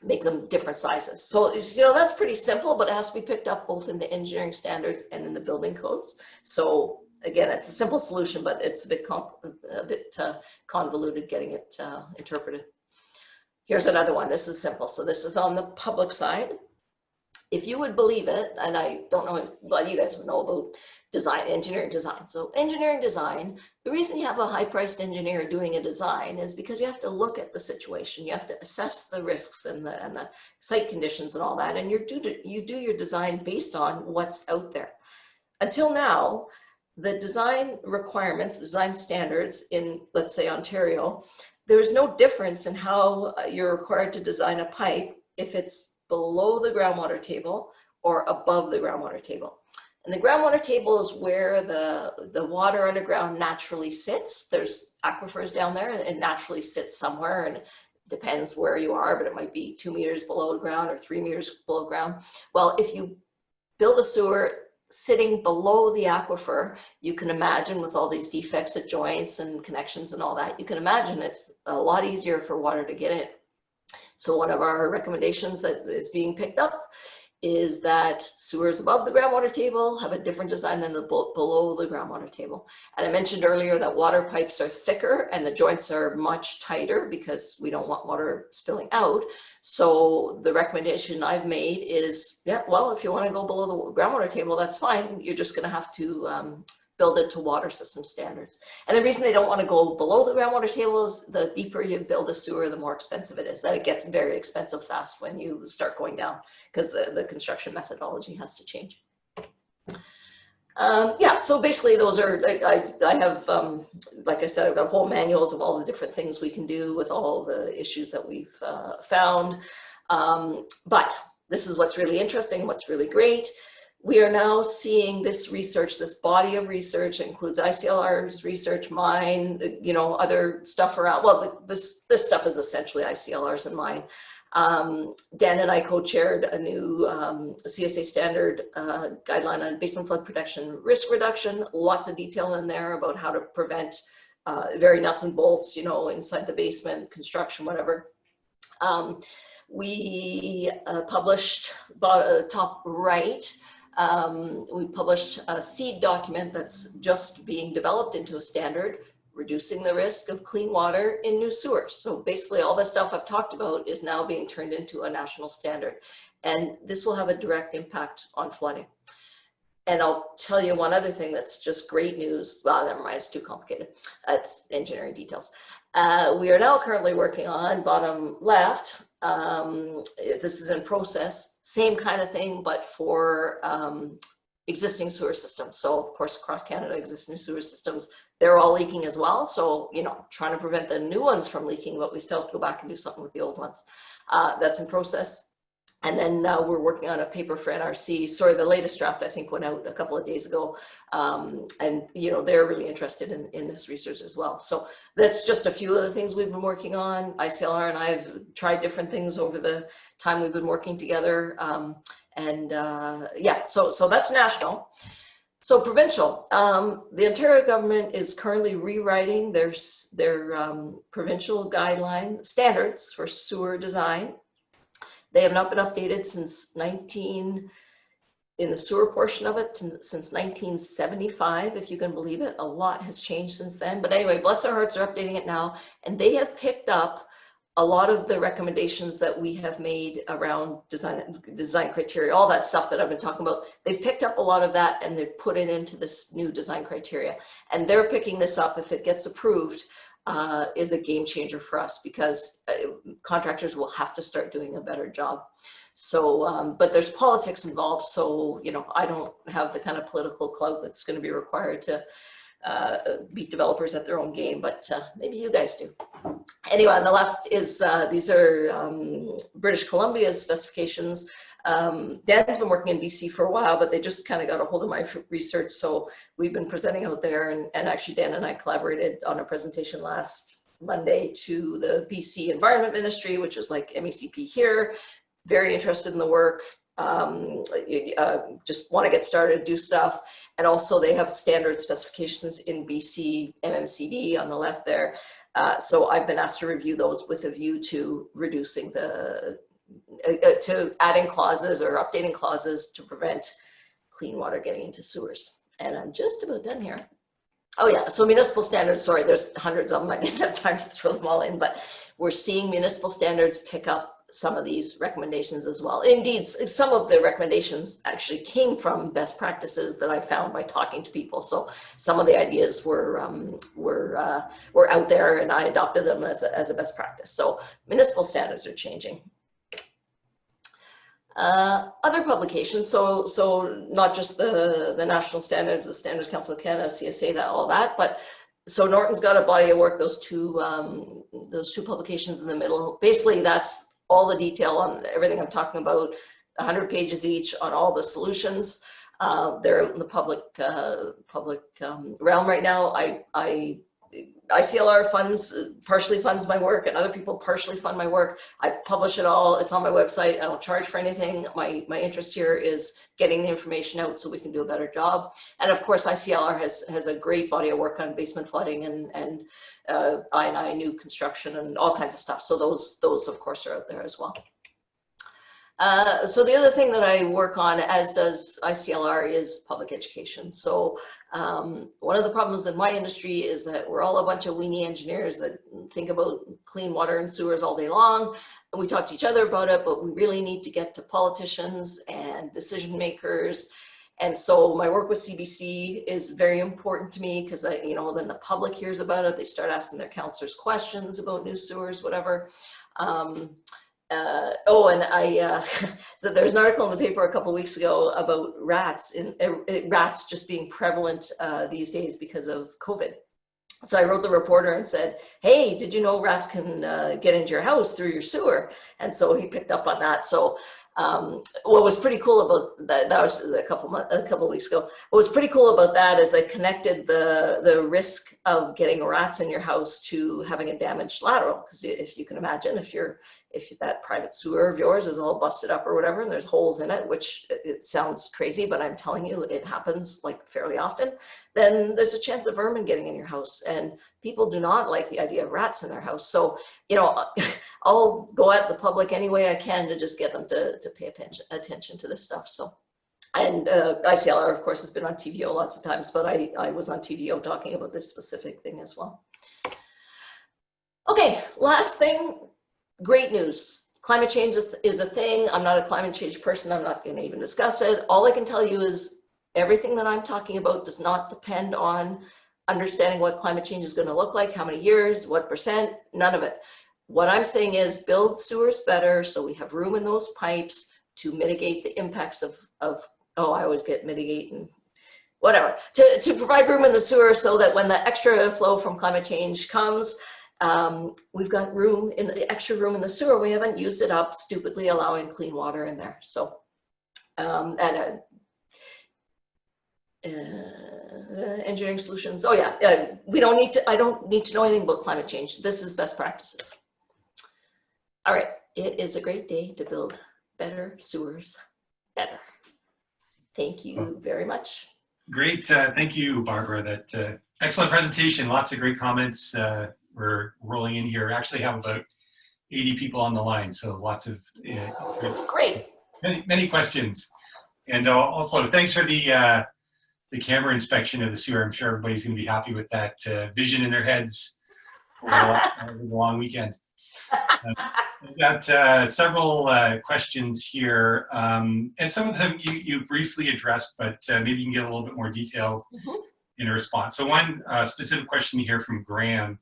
make them different sizes. So, that's pretty simple, but it has to be picked up both in the engineering standards and in the building codes. So again, it's a simple solution, but it's a bit convoluted getting it interpreted. Here's another one. This is simple. So this is on the public side. If you would believe it, and I don't know, well, you guys would know about engineering design. So engineering design, the reason you have a high-priced engineer doing a design is because you have to look at the situation. You have to assess the risks and the site conditions and all that. And you do your design based on what's out there. Until now, the design requirements, design standards in, let's say, Ontario, there's no difference in how you're required to design a pipe if it's below the groundwater table or above the groundwater table. And the groundwater table is where the water underground naturally sits. There's aquifers down there, and it naturally sits somewhere, and it depends where you are, but it might be 2 meters below ground or 3 meters below ground. Well, if you build a sewer sitting below the aquifer, you can imagine, with all these defects at joints and connections and all that, you can imagine it's a lot easier for water to get in. So one of our recommendations that is being picked up is that sewers above the groundwater table have a different design than the below the groundwater table. And I mentioned earlier that water pipes are thicker and the joints are much tighter because we don't want water spilling out. So the recommendation I've made is, yeah, well, if you want to go below the groundwater table, that's fine. You're just going to have to build it to water system standards. And the reason they don't want to go below the groundwater table is the deeper you build a sewer, the more expensive it is. That it gets very expensive fast when you start going down because the construction methodology has to change. Yeah, so basically those are, I have, like I said, I've got whole manuals of all the different things we can do with all the issues that we've found. But this is what's really interesting, what's really great. We are now seeing this research, this body of research, includes ICLR's research, mine, you know, other stuff around, well, this stuff is essentially ICLR's and mine. Dan and I co-chaired a new CSA standard guideline on basement flood protection risk reduction, lots of detail in there about how to prevent very nuts and bolts, you know, inside the basement, construction, whatever. We published, top right, we published a seed document that's just being developed into a standard, reducing the risk of clean water in new sewers. So basically all the stuff I've talked about is now being turned into a national standard. And this will have a direct impact on flooding. And I'll tell you one other thing that's just great news. Well, never mind, it's too complicated. It's engineering details. We are now currently working on, bottom left, this is in process, same kind of thing, but for existing sewer systems. So of course, across Canada, existing sewer systems, they're all leaking as well. So, you know, trying to prevent the new ones from leaking, but we still have to go back and do something with the old ones. That's in process. And then we're working on a paper for NRC. Sorry, the latest draft I think went out a couple of days ago. And you know, they're really interested in this research as well. So that's just a few of the things we've been working on. ICLR and I have tried different things over the time we've been working together. Yeah, so that's national. So provincial, the Ontario government is currently rewriting their provincial guideline standards for sewer design. They have not been updated since in the sewer portion of it, since 1975, if you can believe it. A lot has changed since then. But anyway, bless their hearts, are updating it now. And they have picked up a lot of the recommendations that we have made around design criteria, all that stuff that I've been talking about. They've picked up a lot of that and they've put it into this new design criteria. And they're picking this up, if it gets approved, is a game changer for us, because contractors will have to start doing a better job. So, but there's politics involved. So, you know, I don't have the kind of political clout that's going to be required to beat developers at their own game, but maybe you guys do. Anyway, on the left is, these are British Columbia's specifications. Dan's been working in BC for a while, but they just kind of got a hold of my research. So we've been presenting out there, and actually Dan and I collaborated on a presentation last Monday to the BC Environment Ministry, which is like MECP here. Very interested in the work. Just want to get started, do stuff. And also they have standard specifications in BC MMCD on the left there. So I've been asked to review those with a view to reducing to adding clauses or updating clauses to prevent clean water getting into sewers. And I'm just about done here. Oh yeah, so municipal standards, sorry, there's hundreds of them. I didn't have time to throw them all in, but we're seeing municipal standards pick up some of these recommendations as well. Indeed, some of the recommendations actually came from best practices that I found by talking to people. So some of the ideas were out there, and I adopted them as a best practice. So municipal standards are changing. Other publications, so not just the national standards, the Standards Council of Canada, CSA, that all that, but so Norton's got a body of work. Those two publications in the middle. Basically, that's all the detail on everything I'm talking about. 100 pages each on all the solutions. They're out in the public realm right now. ICLR partially funds my work, and other people partially fund my work. I publish it all. It's on my website. I don't charge for anything. My interest here is getting the information out so we can do a better job. And of course, ICLR has a great body of work on basement flooding and I&I new construction and all kinds of stuff. So those of course are out there as well. So the other thing that I work on, as does ICLR, is public education. So one of the problems in my industry is that we're all a bunch of weenie engineers that think about clean water and sewers all day long. And we talk to each other about it, but we really need to get to politicians and decision makers. And so my work with CBC is very important to me because, you know, then the public hears about it. They start asking their councillors questions about new sewers, whatever. And I so there's an article in the paper a couple of weeks ago about rats rats just being prevalent these days because of COVID. So I wrote the reporter and said, hey, did you know rats can get into your house through your sewer? And so he picked up on that. So what was pretty cool about that was a couple of weeks ago. What was pretty cool about that is I connected the risk of getting rats in your house to having a damaged lateral. Because if you can imagine, if that private sewer of yours is all busted up or whatever, and there's holes in it, which it sounds crazy, but I'm telling you, it happens like fairly often, then there's a chance of vermin getting in your house. And people do not like the idea of rats in their house. So, you know, I'll go at the public any way I can to just get them to pay attention to this stuff. So, and ICLR, of course, has been on TVO lots of times, but I was on TVO talking about this specific thing as well. Okay, last thing, great news. Climate change is a thing. I'm not a climate change person. I'm not going to even discuss it. All I can tell you is everything that I'm talking about does not depend on understanding what climate change is going to look like, how many years, what percent, none of it. What I'm saying is build sewers better so we have room in those pipes to mitigate the impacts of oh, I always get mitigate and whatever, to provide room in the sewer so that when the extra flow from climate change comes, we've got room in the extra room in the sewer. We haven't used it up stupidly allowing clean water in there. So, engineering solutions. Oh yeah, we don't need to, I don't need to know anything about climate change. This is best practices. All right, it is a great day to build better sewers better. Thank you very much.
Great, thank you, Barbara. That excellent presentation, lots of great comments. We're rolling in here. We actually have about 80 people on the line, so lots of
great.
Many questions. And also thanks for the camera inspection of the sewer. I'm sure everybody's going to be happy with that vision in their heads over the long weekend. We've got several questions here, and some of them you briefly addressed, but maybe you can get a little bit more detail in a response. So one specific question here from Graham.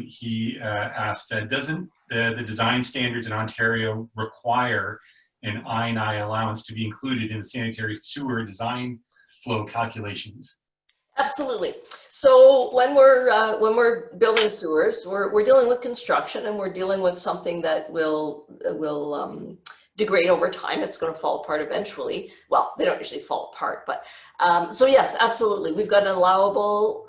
He asked, doesn't the design standards in Ontario require an I&I allowance to be included in the sanitary sewer design flow calculations?
Absolutely. So when we're building sewers, we're dealing with construction, and we're dealing with something that will degrade over time. It's going to fall apart eventually. Well, they don't usually fall apart, but so yes, absolutely. We've got an allowable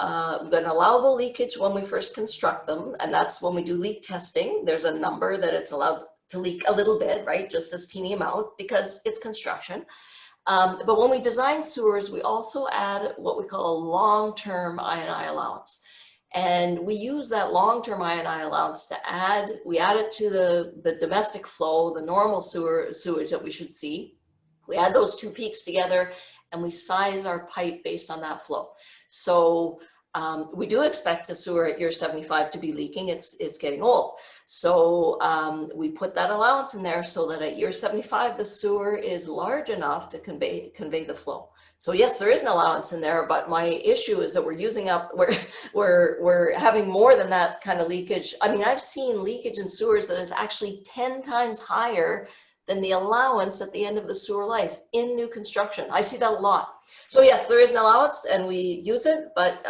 leakage when we first construct them, and that's when we do leak testing. There's a number that it's allowed to leak a little bit, right? Just this teeny amount, because it's construction. But when we design sewers, we also add what we call a long-term I&I allowance. And we use that long-term I&I allowance to add it to the domestic flow, the normal sewage that we should see. We add those two peaks together and we size our pipe based on that flow. So we do expect the sewer at year 75 to be leaking. It's getting old. So we put that allowance in there so that at year 75, the sewer is large enough to convey the flow. So yes, there is an allowance in there, but my issue is that we're using up, we're having more than that kind of leakage. I mean, I've seen leakage in sewers that is actually 10 times higher than the allowance at the end of the sewer life in new construction. I see that a lot. So yes, there is an allowance and we use it, but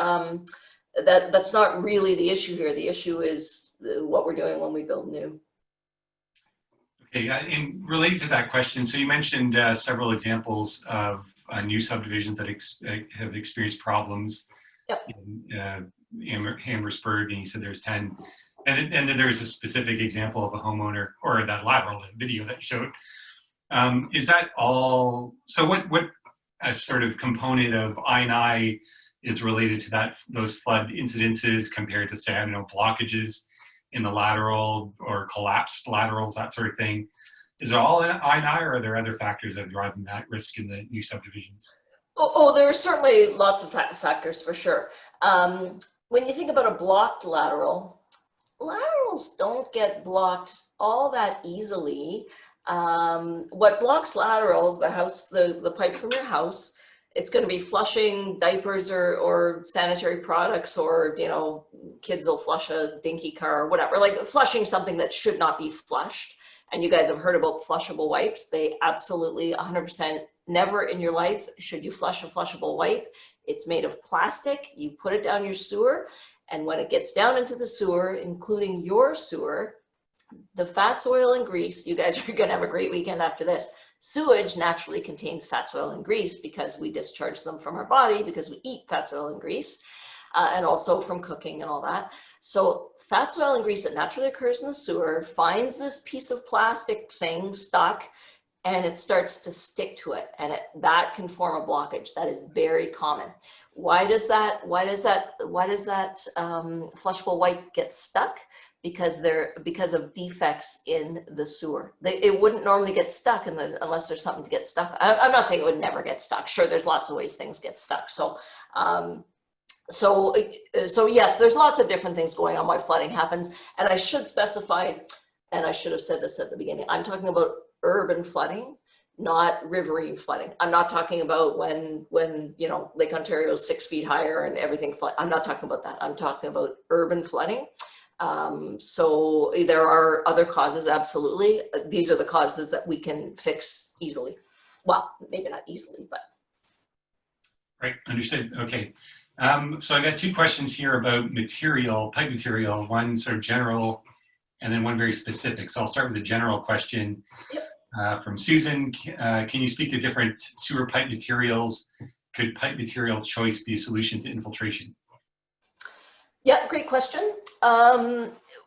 that's not really the issue here. The issue is what we're doing when we build new.
Okay, and related to that question, so you mentioned several examples of new subdivisions that have experienced problems.
Yep.
In Amherstburg, and you said there's 10. And then there's a specific example of a homeowner, or that lateral video that you showed. Is that all? So what a sort of component of I&I is related to those flood incidences compared to, say, I don't know, blockages in the lateral or collapsed laterals, that sort of thing? Is it all I&I, or are there other factors that are driving that risk in the new subdivisions?
Oh, there are certainly lots of factors for sure. When you think about a blocked lateral, laterals don't get blocked all that easily. What blocks laterals, the pipe from your house, it's going to be flushing diapers or sanitary products, or, you know, kids will flush a dinky car or whatever, like flushing something that should not be flushed. And you guys have heard about flushable wipes. They absolutely 100% never in your life should you flush a flushable wipe. It's made of plastic. You put it down your sewer, and when it gets down into the sewer, including your sewer, the fats, oil, and grease, you guys are going to have a great weekend after this. Sewage naturally contains fats, oil, and grease because we discharge them from our body because we eat fats, oil, and grease, and also from cooking and all that. So fats, oil, and grease that naturally occurs in the sewer finds this piece of plastic thing stuck, and it starts to stick to it, and that can form a blockage. That is very common. Why does that flushable wipe get stuck? Because of defects in the sewer. It wouldn't normally get stuck unless there's something to get stuck. I'm not saying it would never get stuck. Sure, there's lots of ways things get stuck. So yes, there's lots of different things going on why flooding happens. And I should specify, and I should have said this at the beginning, I'm talking about urban flooding, not riverine flooding. I'm not talking about when you know, Lake Ontario is 6 feet higher and everything flood. I'm not talking about that. I'm talking about urban flooding. So there are other causes, absolutely. These are the causes that we can fix easily. Well, maybe not easily, but.
Right, understood. Okay. So I got two questions here about material, pipe material, one sort of general and then one very specific. So I'll start with the general question. Yep. From Susan. Can you speak to different sewer pipe materials? Could pipe material choice be a solution to infiltration?
Yeah, great question.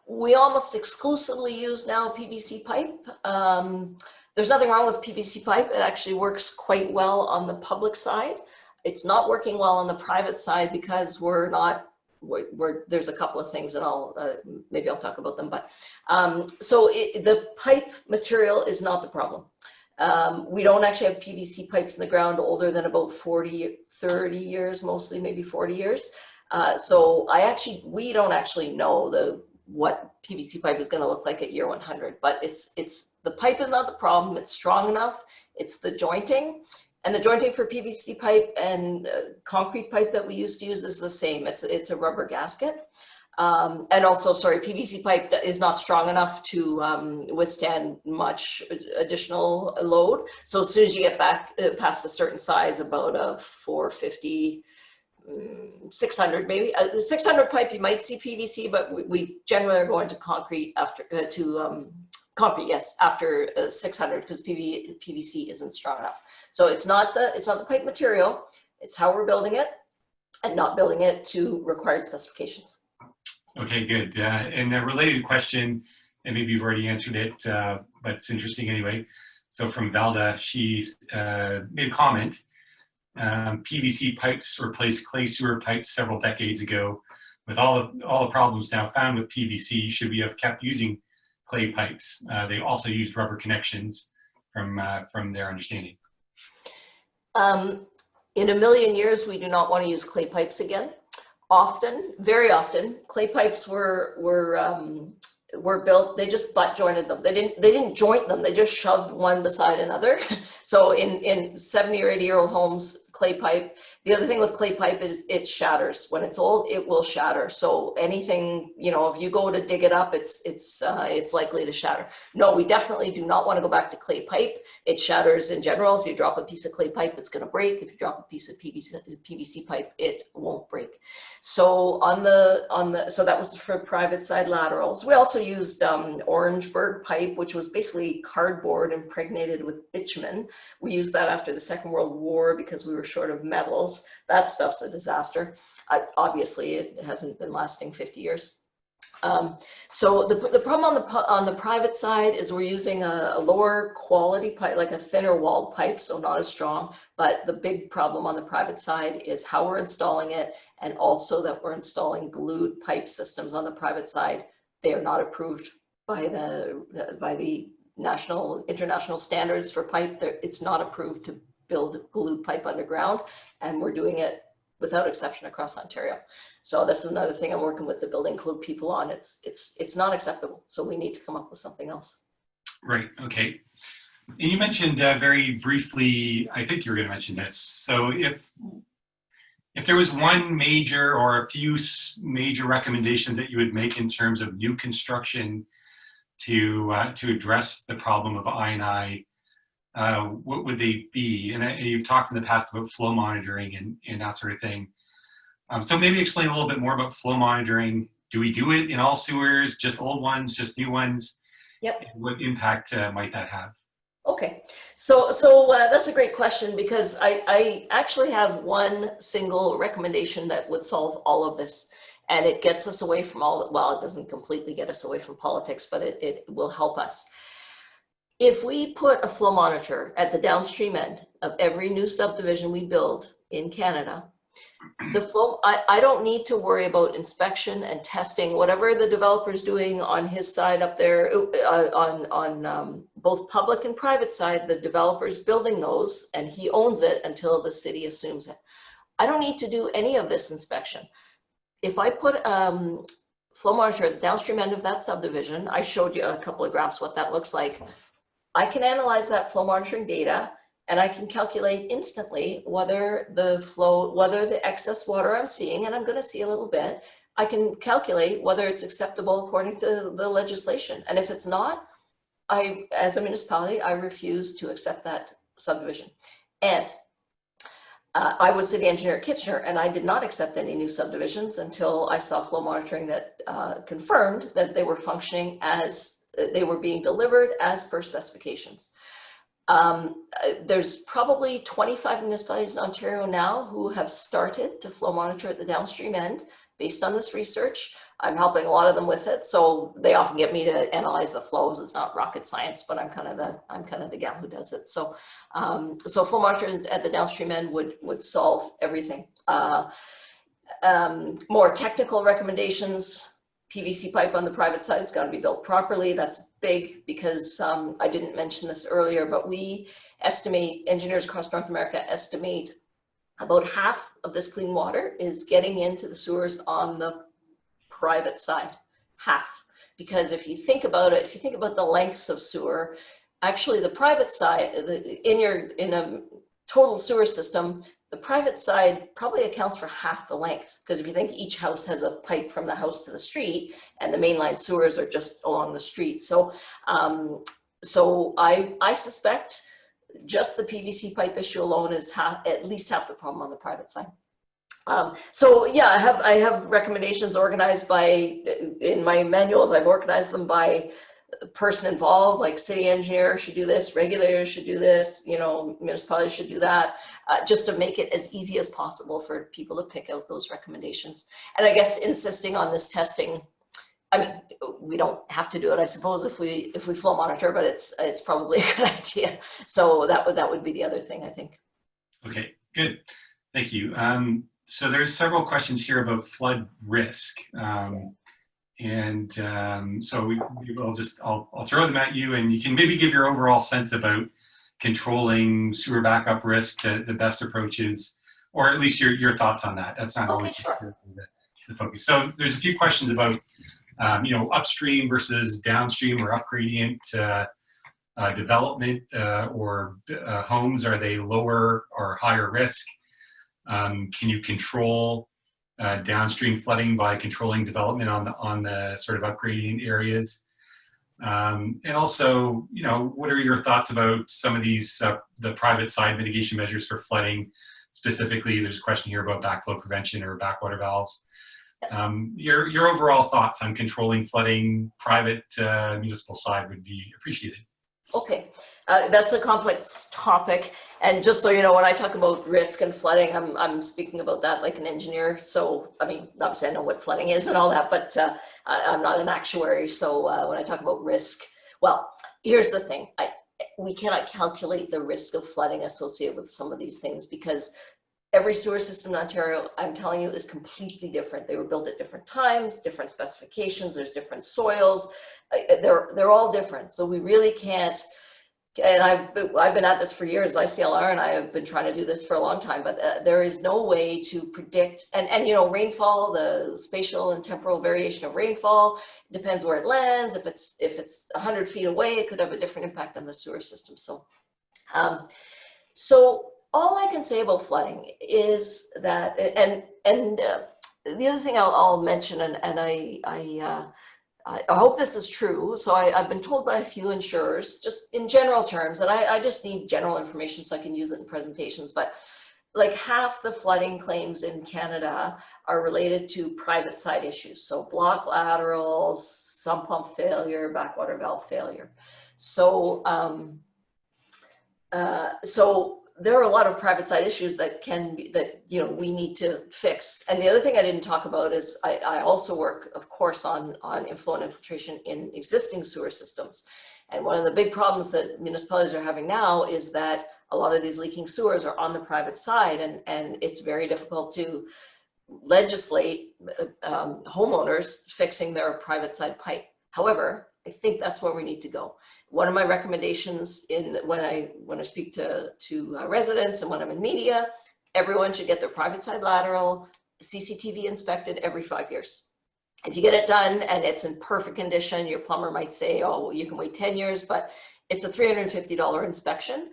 We almost exclusively use now PVC pipe. There's nothing wrong with PVC pipe. It actually works quite well on the public side. It's not working well on the private side because there's a couple of things, and maybe I'll talk about them. But the pipe material is not the problem. We don't actually have PVC pipes in the ground older than about 30 years, mostly maybe 40 years. So we don't actually know what PVC pipe is going to look like at year 100, but the pipe is not the problem. It's strong enough. It's the jointing, and the jointing for PVC pipe and concrete pipe that we used to use is the same. It's a rubber gasket. And also, sorry, PVC pipe is not strong enough to withstand much additional load. So as soon as you get back past a certain size, about a 450, 600 maybe, 600 pipe, you might see PVC, but we generally are going to concrete after concrete, yes, after 600, because PVC isn't strong enough. So it's not the pipe material, it's how we're building it and not building it to required specifications. Okay, good. And a related question, and maybe you've already answered it, but it's interesting anyway. So from Valda, she's made a comment. PVC pipes replaced clay sewer pipes several decades ago. With all the problems now found with PVC, should we have kept using clay pipes? They also used rubber connections from their understanding. In a million years, we do not want to use clay pipes again. Often, very often, clay pipes were built. They just butt jointed them. They didn't joint them. They just shoved one beside another. So in 70 or 80-year-old homes, clay pipe. The other thing with clay pipe is it shatters. When it's old, it will shatter. So anything, you know, if you go to dig it up, it's likely to shatter. No, we definitely do not want to go back to clay pipe. It shatters in general. If you drop a piece of clay pipe, it's going to break. If you drop a piece of PVC pipe, it won't break. So so that was for private side laterals. We also used Orangeburg pipe, which was basically cardboard impregnated with bitumen. We used that after the Second World War because we were short of metals. That stuff's a disaster. Obviously, it hasn't been lasting 50 years. So the problem on the private side is we're using a lower quality pipe, like a thinner walled pipe, so not as strong. But the big problem on the private side is how we're installing it, and also that we're installing glued pipe systems on the private side. They are not approved by the international standards for pipe. It's not approved to build glued pipe underground, and we're doing it without exception across Ontario. So this is another thing I'm working with the building code people on. It's not acceptable. So we need to come up with something else.
Right. Okay. And you mentioned very briefly, I think you were going to mention this. So if there was one major or a few major recommendations that you would make in terms of new construction to address the problem of I&I, what would they be? And you've talked in the past about flow monitoring and that sort of thing. So maybe explain a little bit more about flow monitoring. Do we do it in all sewers, just old ones, just new ones?
Yep.
And what impact might that have?
Okay, so that's a great question, because I actually have one single recommendation that would solve all of this, and it gets us away from well, it doesn't completely get us away from politics, but it will help us. If we put a flow monitor at the downstream end of every new subdivision we build in Canada, the flow, I don't need to worry about inspection and testing, whatever the developer's doing on his side up there, on both public and private side, the developer's building those and he owns it until the city assumes it. I don't need to do any of this inspection. If I put flow monitor at the downstream end of that subdivision, I showed you a couple of graphs what that looks like. I can analyze that flow monitoring data, and I can calculate instantly whether the excess water I'm seeing, and I'm going to see a little bit, I can calculate whether it's acceptable according to the legislation. And if it's not, as a municipality, I refuse to accept that subdivision. And I was city engineer at Kitchener, and I did not accept any new subdivisions until I saw flow monitoring that confirmed that they were functioning as they were being delivered as per specifications. There's probably 25 municipalities in Ontario now who have started to flow monitor at the downstream end based on this research. I'm helping a lot of them with it, so they often get me to analyze the flows. It's not rocket science, but I'm kind of the gal who does it. So so flow monitoring at the downstream end would solve everything. More technical recommendations. PVC pipe on the private side has got to be built properly. That's big, because I didn't mention this earlier, but we estimate, engineers across North America estimate about half of this clean water is getting into the sewers on the private side. Half. Because if you think about it, if you think about the lengths of sewer, actually the private side, in a total sewer system, the private side probably accounts for half the length, because if you think each house has a pipe from the house to the street, and the mainline sewers are just along the street. So, so I suspect just the PVC pipe issue alone is at least half the problem on the private side. So yeah, I have recommendations organized in my manuals. I've organized them by person involved, like city engineer should do this, regulators should do this, municipalities should do that, just to make it as easy as possible for people to pick out those recommendations. And I guess insisting on this testing, I mean, we don't have to do it, I suppose, if we flow monitor, but it's probably a good idea. So that would be the other thing, I think. Okay,
good. Thank you. So there's several questions here about flood risk. And so I'll throw them at you, and you can maybe give your overall sense about controlling sewer backup risk, the best approaches, or at least your thoughts on that. That's not always the focus. So there's a few questions about, upstream versus downstream or upgradient development or homes. Are they lower or higher risk? Can you control downstream flooding by controlling development on the sort of upgrading areas? And also, what are your thoughts about some of these, the private side mitigation measures for flooding? Specifically, there's a question here about backflow prevention or backwater valves. Your overall thoughts on controlling flooding, private municipal side would be appreciated.
Okay, that's a complex topic, and just so you know, when I talk about risk and flooding, I'm speaking about that like an engineer. So I mean, obviously I know what flooding is and all that, but I'm not an actuary. So when I talk about risk, well, here's the thing: we cannot calculate the risk of flooding associated with some of these things, because Every sewer system in Ontario, I'm telling you, is completely different. They were built at different times, different specifications, there's different soils. They're all different. So we really can't, and I've been at this for years, ICLR, and I have been trying to do this for a long time, but there is no way to predict, and you know, rainfall, the spatial and temporal variation of rainfall, depends where it lands. If it's 100 feet away, it could have a different impact on the sewer system. So, so all I can say about flooding is that, and the other thing I'll mention, and I hope this is true. So I've been told by a few insurers, just in general terms, and I just need general information so I can use it in presentations, but like half the flooding claims in Canada are related to private side issues. So block laterals, sump pump failure, backwater valve failure. So, so there are a lot of private side issues that you know, we need to fix. And the other thing I didn't talk about is I also work, of course, on inflow and infiltration in existing sewer systems. And one of the big problems that municipalities are having now is that a lot of these leaking sewers are on the private side, and it's very difficult to legislate homeowners fixing their private side pipe. However, I think that's where we need to go. One of my recommendations when I speak to residents and when I'm in media, everyone should get their private side lateral CCTV inspected every 5 years. If you get it done and it's in perfect condition, your plumber might say, oh, you can wait 10 years, but it's a $350 inspection.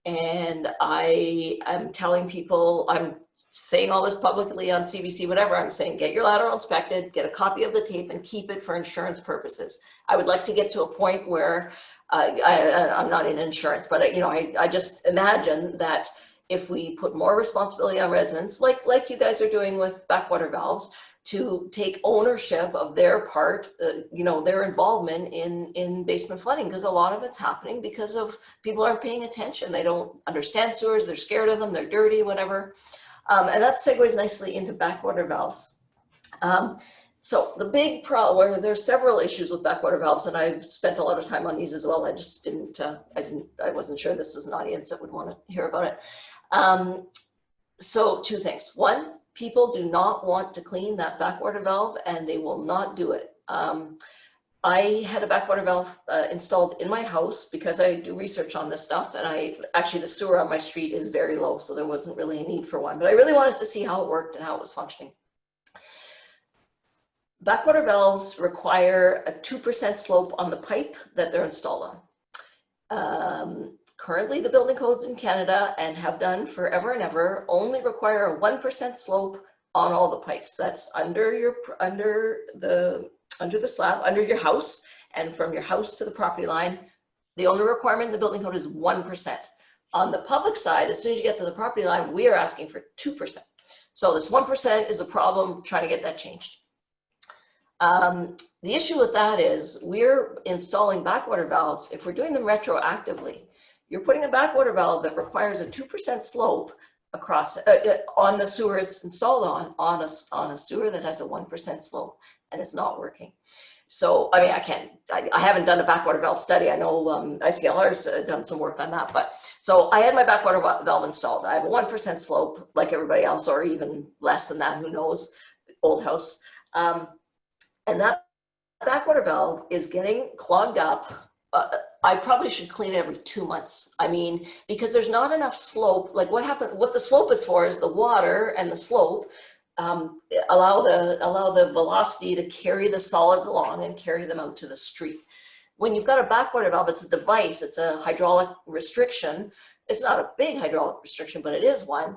And I am telling people, I'm saying all this publicly on CBC, whatever, I'm saying, get your lateral inspected, get a copy of the tape and keep it for insurance purposes. I would like to get to a point where I'm not in insurance, but you know, I just imagine that if we put more responsibility on residents, like you guys are doing with backwater valves, to take ownership of their part, you know, their involvement in basement flooding, because a lot of it's happening because of people aren't paying attention. They don't understand sewers, they're scared of them, they're dirty, whatever. And that segues nicely into backwater valves. So the big problem, where there's several issues with backwater valves, and I've spent a lot of time on these as well. I just didn't, I wasn't sure this was an audience that would want to hear about it. So two things. One, people do not want to clean that backwater valve, and they will not do it. I had a backwater valve installed in my house because I do research on this stuff, and actually the sewer on my street is very low, so there wasn't really a need for one, but I really wanted to see how it worked and how it was functioning. Backwater valves require a 2% slope on the pipe that they're installed on. Currently, the building codes in Canada, and have done forever and ever, only require a 1% slope on all the pipes. That's under the slab, under your house, and from your house to the property line. The only requirement in the building code is 1%. On the public side, as soon as you get to the property line, we are asking for 2%. So this 1% is a problem trying to get that changed. The issue with that is we're installing backwater valves. If we're doing them retroactively, you're putting a backwater valve that requires a 2% slope across on the sewer it's installed on a sewer that has a 1% slope, and it's not working. So, I mean, I haven't done a backwater valve study. I know ICLR's done some work on that, but so I had my backwater valve installed. I have a 1% slope like everybody else, or even less than that, who knows, old house. And that backwater valve is getting clogged up. I probably should clean it every 2 months. I mean, because there's not enough slope. Like what the slope is for is the water and the slope allow the velocity to carry the solids along and carry them out to the street. When you've got a backwater valve, it's a device, it's a hydraulic restriction. It's not a big hydraulic restriction, but it is one.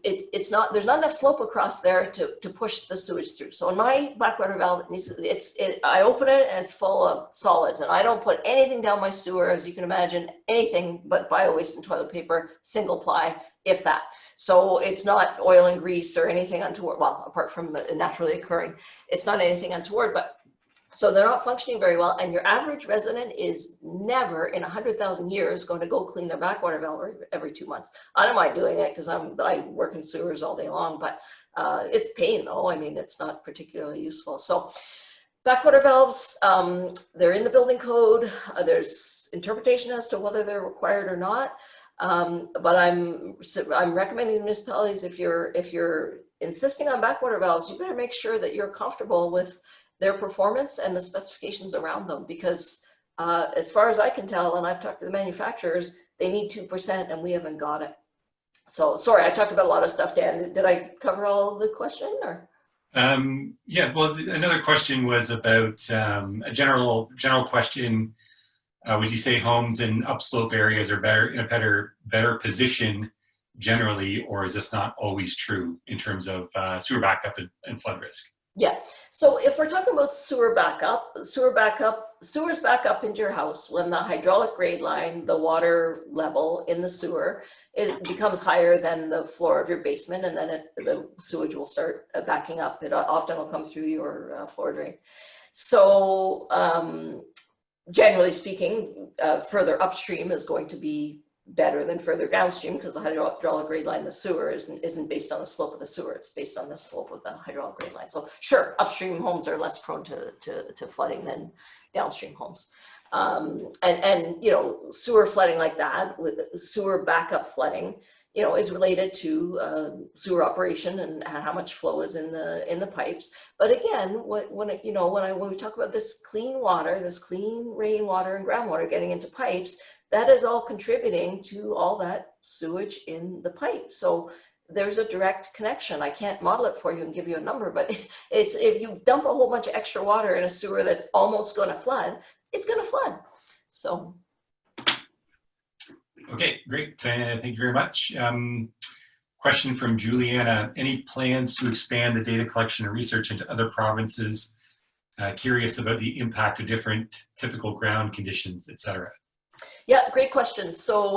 There's not enough slope across there to push the sewage through. So in my backwater valve, I open it and it's full of solids, and I don't put anything down my sewer, as you can imagine, anything but bio-waste and toilet paper, single ply, if that. So it's not oil and grease or anything untoward. Well, apart from naturally occurring, it's not anything untoward, but so they're not functioning very well, and your average resident is never in 100,000 years going to go clean their backwater valve every 2 months. I don't mind doing it because I work in sewers all day long, but it's pain though. I mean, it's not particularly useful. So backwater valves, they're in the building code. There's interpretation as to whether they're required or not. But I'm recommending municipalities, if you're insisting on backwater valves, you better make sure that you're comfortable with their performance and the specifications around them, because as far as I can tell, and I've talked to the manufacturers, they need 2% and we haven't got it. So sorry, I talked about a lot of stuff, Dan. Did I cover all the question or?
Yeah, well, another question was about a general question. Would you say homes in upslope areas are better in a better position generally, or is this not always true in terms of sewer backup and flood risk?
Yeah, so if we're talking about sewers back up into your house when the hydraulic grade line, the water level in the sewer, it becomes higher than the floor of your basement, and then the sewage will start backing up. It often will come through your floor drain. So generally speaking, further upstream is going to be better than further downstream, because the hydraulic grade line in the sewer isn't based on the slope of the sewer, it's based on the slope of the hydraulic grade line. So sure, upstream homes are less prone to flooding than downstream homes. And you know, sewer flooding like that, with sewer backup flooding, you know, is related to sewer operation and how much flow is in the pipes. But again, when we talk about this clean water, this clean rainwater and groundwater getting into pipes, that is all contributing to all that sewage in the pipe. So there's a direct connection. I can't model it for you and give you a number, but it's, if you dump a whole bunch of extra water in a sewer that's almost going to flood, it's going to flood. So.
Okay, great. Thank you very much. Question from Juliana. Any plans to expand the data collection and research into other provinces? Curious about the impact of different typical ground conditions, etc.
Yeah, great question. So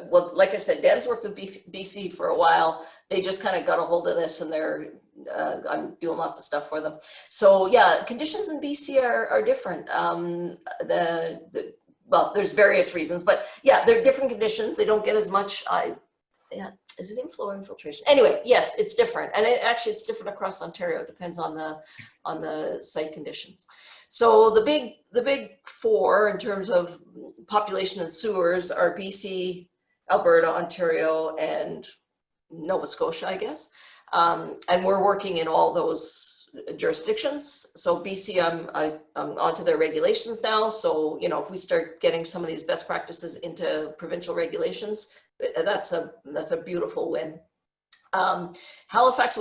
well, like I said, Dan's worked with BC for a while. They just kind of got a hold of this, and I'm doing lots of stuff for them. So yeah, conditions in BC are different. Well, there's various reasons, but yeah, they're different conditions. They don't get as much. Yeah, is it inflow or infiltration? Anyway, yes, it's different, and it's different across Ontario. It depends on the site conditions. So the big four in terms of population and sewers are BC, Alberta, Ontario, and Nova Scotia, I guess. And we're working in all those jurisdictions. So BC, I'm onto their regulations now. So, you know, if we start getting some of these best practices into provincial regulations, that's a beautiful win. Halifax,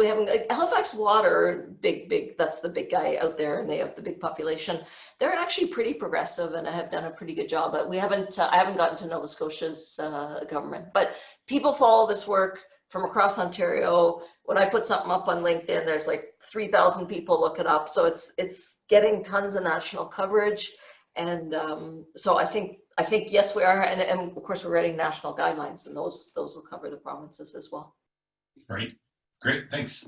Halifax Water, big, that's the big guy out there, and they have the big population. They're actually pretty progressive and have done a pretty good job, but I haven't gotten to Nova Scotia's government, but people follow this work from across Ontario. When I put something up on LinkedIn, there's like 3,000 people look it up. So it's getting tons of national coverage. And so I think yes, we are. And of course we're writing national guidelines, and those will cover the provinces as well.
Right, great, thanks.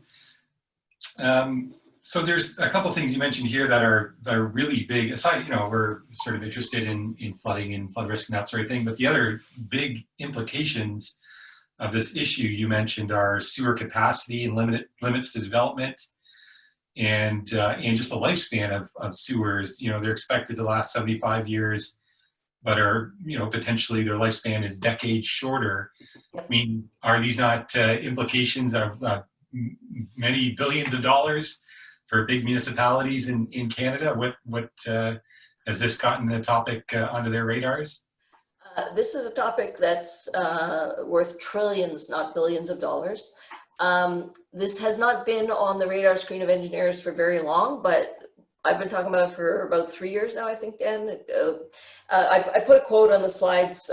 So there's a couple of things you mentioned here that are really big. Aside, you know, we're sort of interested in flooding and flood risk and that sort of thing, but the other big implications of this issue you mentioned are sewer capacity and limits to development, and just the lifespan of sewers. You know, they're expected to last 75 years, but potentially their lifespan is decades shorter. I mean, are these not implications of many billions of dollars for big municipalities in Canada? What has this gotten the topic onto their radars?
This is a topic that's worth trillions, not billions of dollars. This has not been on the radar screen of engineers for very long, but I've been talking about it for about 3 years now, I think, Dan. I put a quote on the slides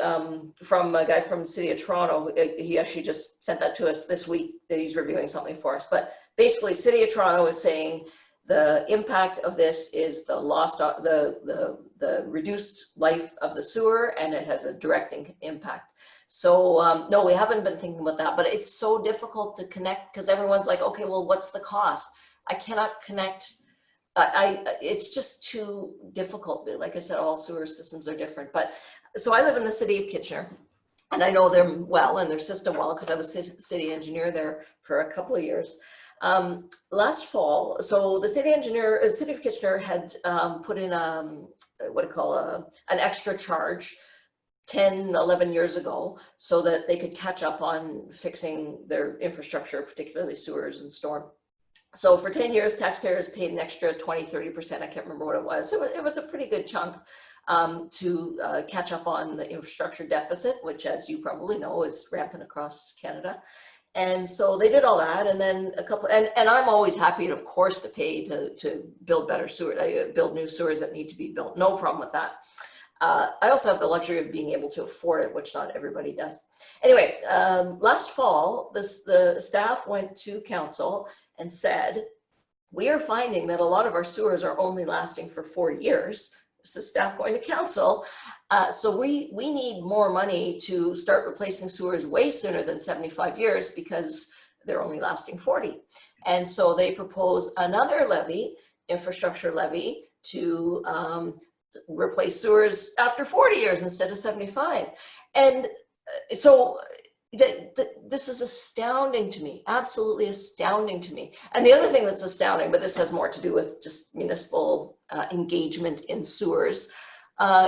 from a guy from the City of Toronto. He actually just sent that to us this week. He's reviewing something for us. But basically, City of Toronto is saying the impact of this is the reduced life of the sewer, and it has a direct impact. So no, we haven't been thinking about that, but it's so difficult to connect because everyone's like, okay, well, what's the cost? I cannot connect. It's just too difficult. Like I said, all sewer systems are different. But so I live in the city of Kitchener, and I know them well and their system well because I was city engineer there for a couple of years. Last fall, so the city of Kitchener had put in what I call an extra charge 10, 11 years ago, so that they could catch up on fixing their infrastructure, particularly sewers and storm. So for 10 years, taxpayers paid an extra 20, 30%, I can't remember what it was. It was a pretty good chunk to catch up on the infrastructure deficit, which, as you probably know, is rampant across Canada. And so they did all that, and then and I'm always happy, of course, to pay to build better sewers, build new sewers that need to be built. No problem with that. I also have the luxury of being able to afford it, which not everybody does. Anyway, last fall, the staff went to council and said, we are finding that a lot of our sewers are only lasting for 4 years. This is staff going to council. So we need more money to start replacing sewers way sooner than 75 years because they're only lasting 40. And so they propose another levy, infrastructure levy, to replace sewers after 40 years instead of 75. And so this is astounding to me, absolutely astounding to me. And the other thing that's astounding, but this has more to do with just municipal engagement in sewers,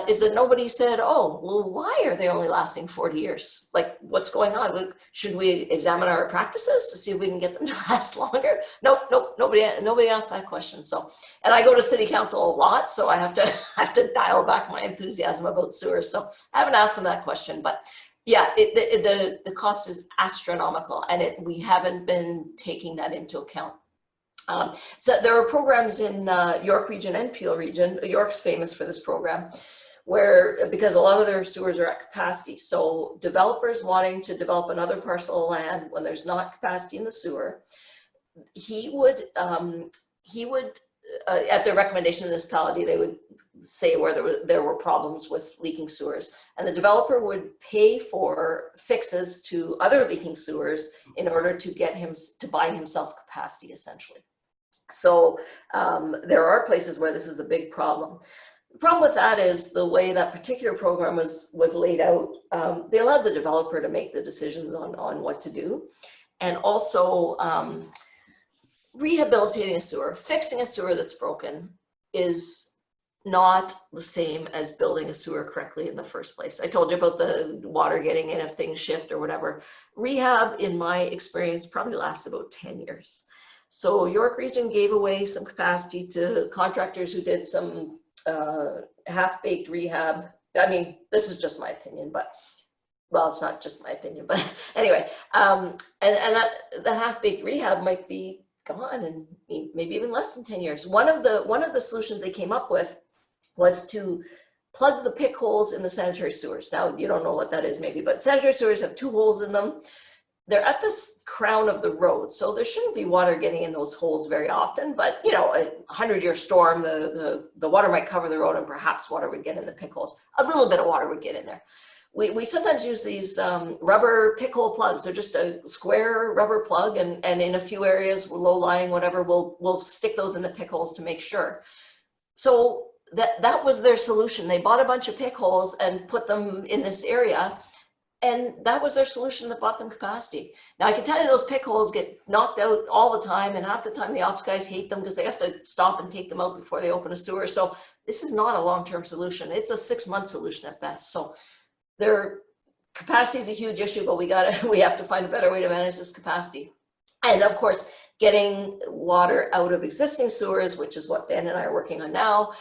is that nobody said, oh, well, why are they only lasting 40 years? Like, what's going on? Should we examine our practices to see if we can get them to last longer? Nope, nobody asked that question. So, and I go to city council a lot, so I have to dial back my enthusiasm about sewers. So I haven't asked them that question, but yeah, the cost is astronomical, and we haven't been taking that into account. So there are programs in York region and Peel region. York's famous for this program, where, because a lot of their sewers are at capacity. So developers wanting to develop another parcel of land when there's not capacity in the sewer, he would at the recommendation of the municipality, they would say where there were problems with leaking sewers, and the developer would pay for fixes to other leaking sewers in order to get him to buy himself capacity, essentially. So there are places where this is a big problem. The problem with that is the way that particular program was laid out. They allowed the developer to make the decisions on what to do, and also rehabilitating a sewer, fixing a sewer that's broken, is not the same as building a sewer correctly in the first place. I told you about the water getting in if things shift or whatever. Rehab, in my experience, probably lasts about 10 years. So York Region gave away some capacity to contractors who did some half-baked rehab. I mean, this is just my opinion, but, well, it's not just my opinion, but anyway, and that half-baked rehab might be gone in maybe even less than 10 years. One of the solutions they came up with was to plug the pick holes in the sanitary sewers. Now, you don't know what that is maybe, but sanitary sewers have 2 holes in them. They're at the crown of the road, so there shouldn't be water getting in those holes very often, but you know, a 100-year storm, the water might cover the road and perhaps water would get in the pick holes. A little bit of water would get in there. We sometimes use these rubber pick hole plugs. They're just a square rubber plug, and in a few areas, low-lying, whatever, we'll stick those in the pick holes to make sure. So that was their solution. They bought a bunch of pick holes and put them in this area, and that was their solution that bought them capacity. Now, I can tell you those pick holes get knocked out all the time, and half the time the ops guys hate them because they have to stop and take them out before they open a sewer. So this is not a long-term solution. It's a 6-month solution at best. So their capacity is a huge issue, but we have to find a better way to manage this capacity. And of course, getting water out of existing sewers, which is what Dan and I are working on now,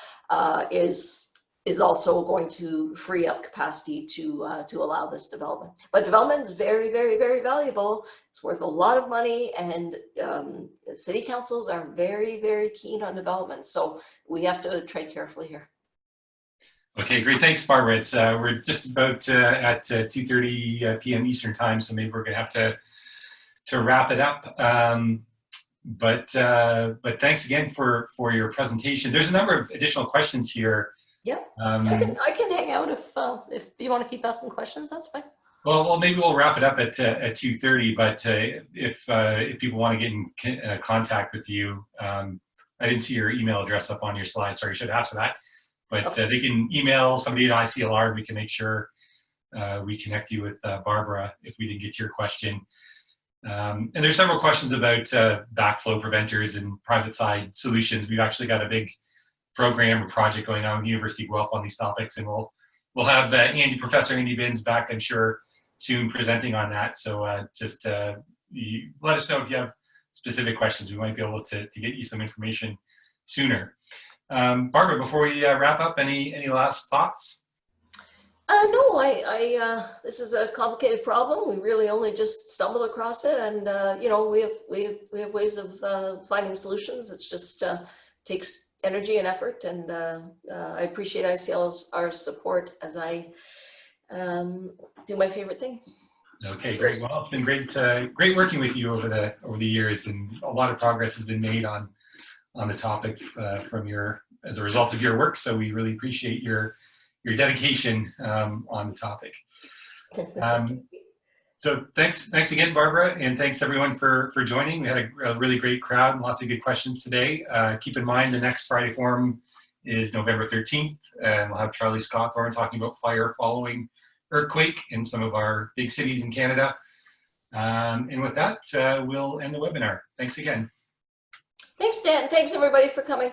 is also going to free up capacity to allow this development. But development is very, very, very valuable. It's worth a lot of money, and city councils are very, very keen on development. So we have to tread carefully here.
Okay, great. Thanks, Barbara. It's we're just about at 2:30 p.m. Eastern time, so maybe we're gonna have to wrap it up. But thanks again for your presentation. There's a number of additional questions here.
Yeah, I can hang out if you want to keep asking questions. That's fine.
Well, maybe we'll wrap it up at 2:30. But if people want to get in contact with you, I didn't see your email address up on your slide. Sorry, I should ask for that. But okay. They can email somebody at ICLR, and we can make sure we connect you with Barbara if we didn't get to your question. And there's several questions about backflow preventers and private side solutions. We've actually got a big program or project going on with the University of Guelph on these topics, and we'll we'll have Professor Andy Binns back, I'm sure, soon presenting on that. So just you let us know if you have specific questions. We might be able to get you some information sooner. Barbara, before we wrap up, any last thoughts?
No, this is a complicated problem. We really only just stumbled across it, and you know, we have ways of finding solutions. It's just takes energy and effort, and I appreciate ICLR's support as I do my favorite thing.
Okay, great. Well, it's been great working with you over the years, and a lot of progress has been made on the topic as a result of your work. So we really appreciate your dedication on the topic. So thanks again, Barbara, and thanks everyone for joining. We had a really great crowd and lots of good questions today. Keep in mind the next Friday Forum is November 13th, and we'll have Charlie Scawthorne talking about fire following earthquake in some of our big cities in Canada. And with that, we'll end the webinar. Thanks again.
Thanks, Dan. Thanks everybody for coming.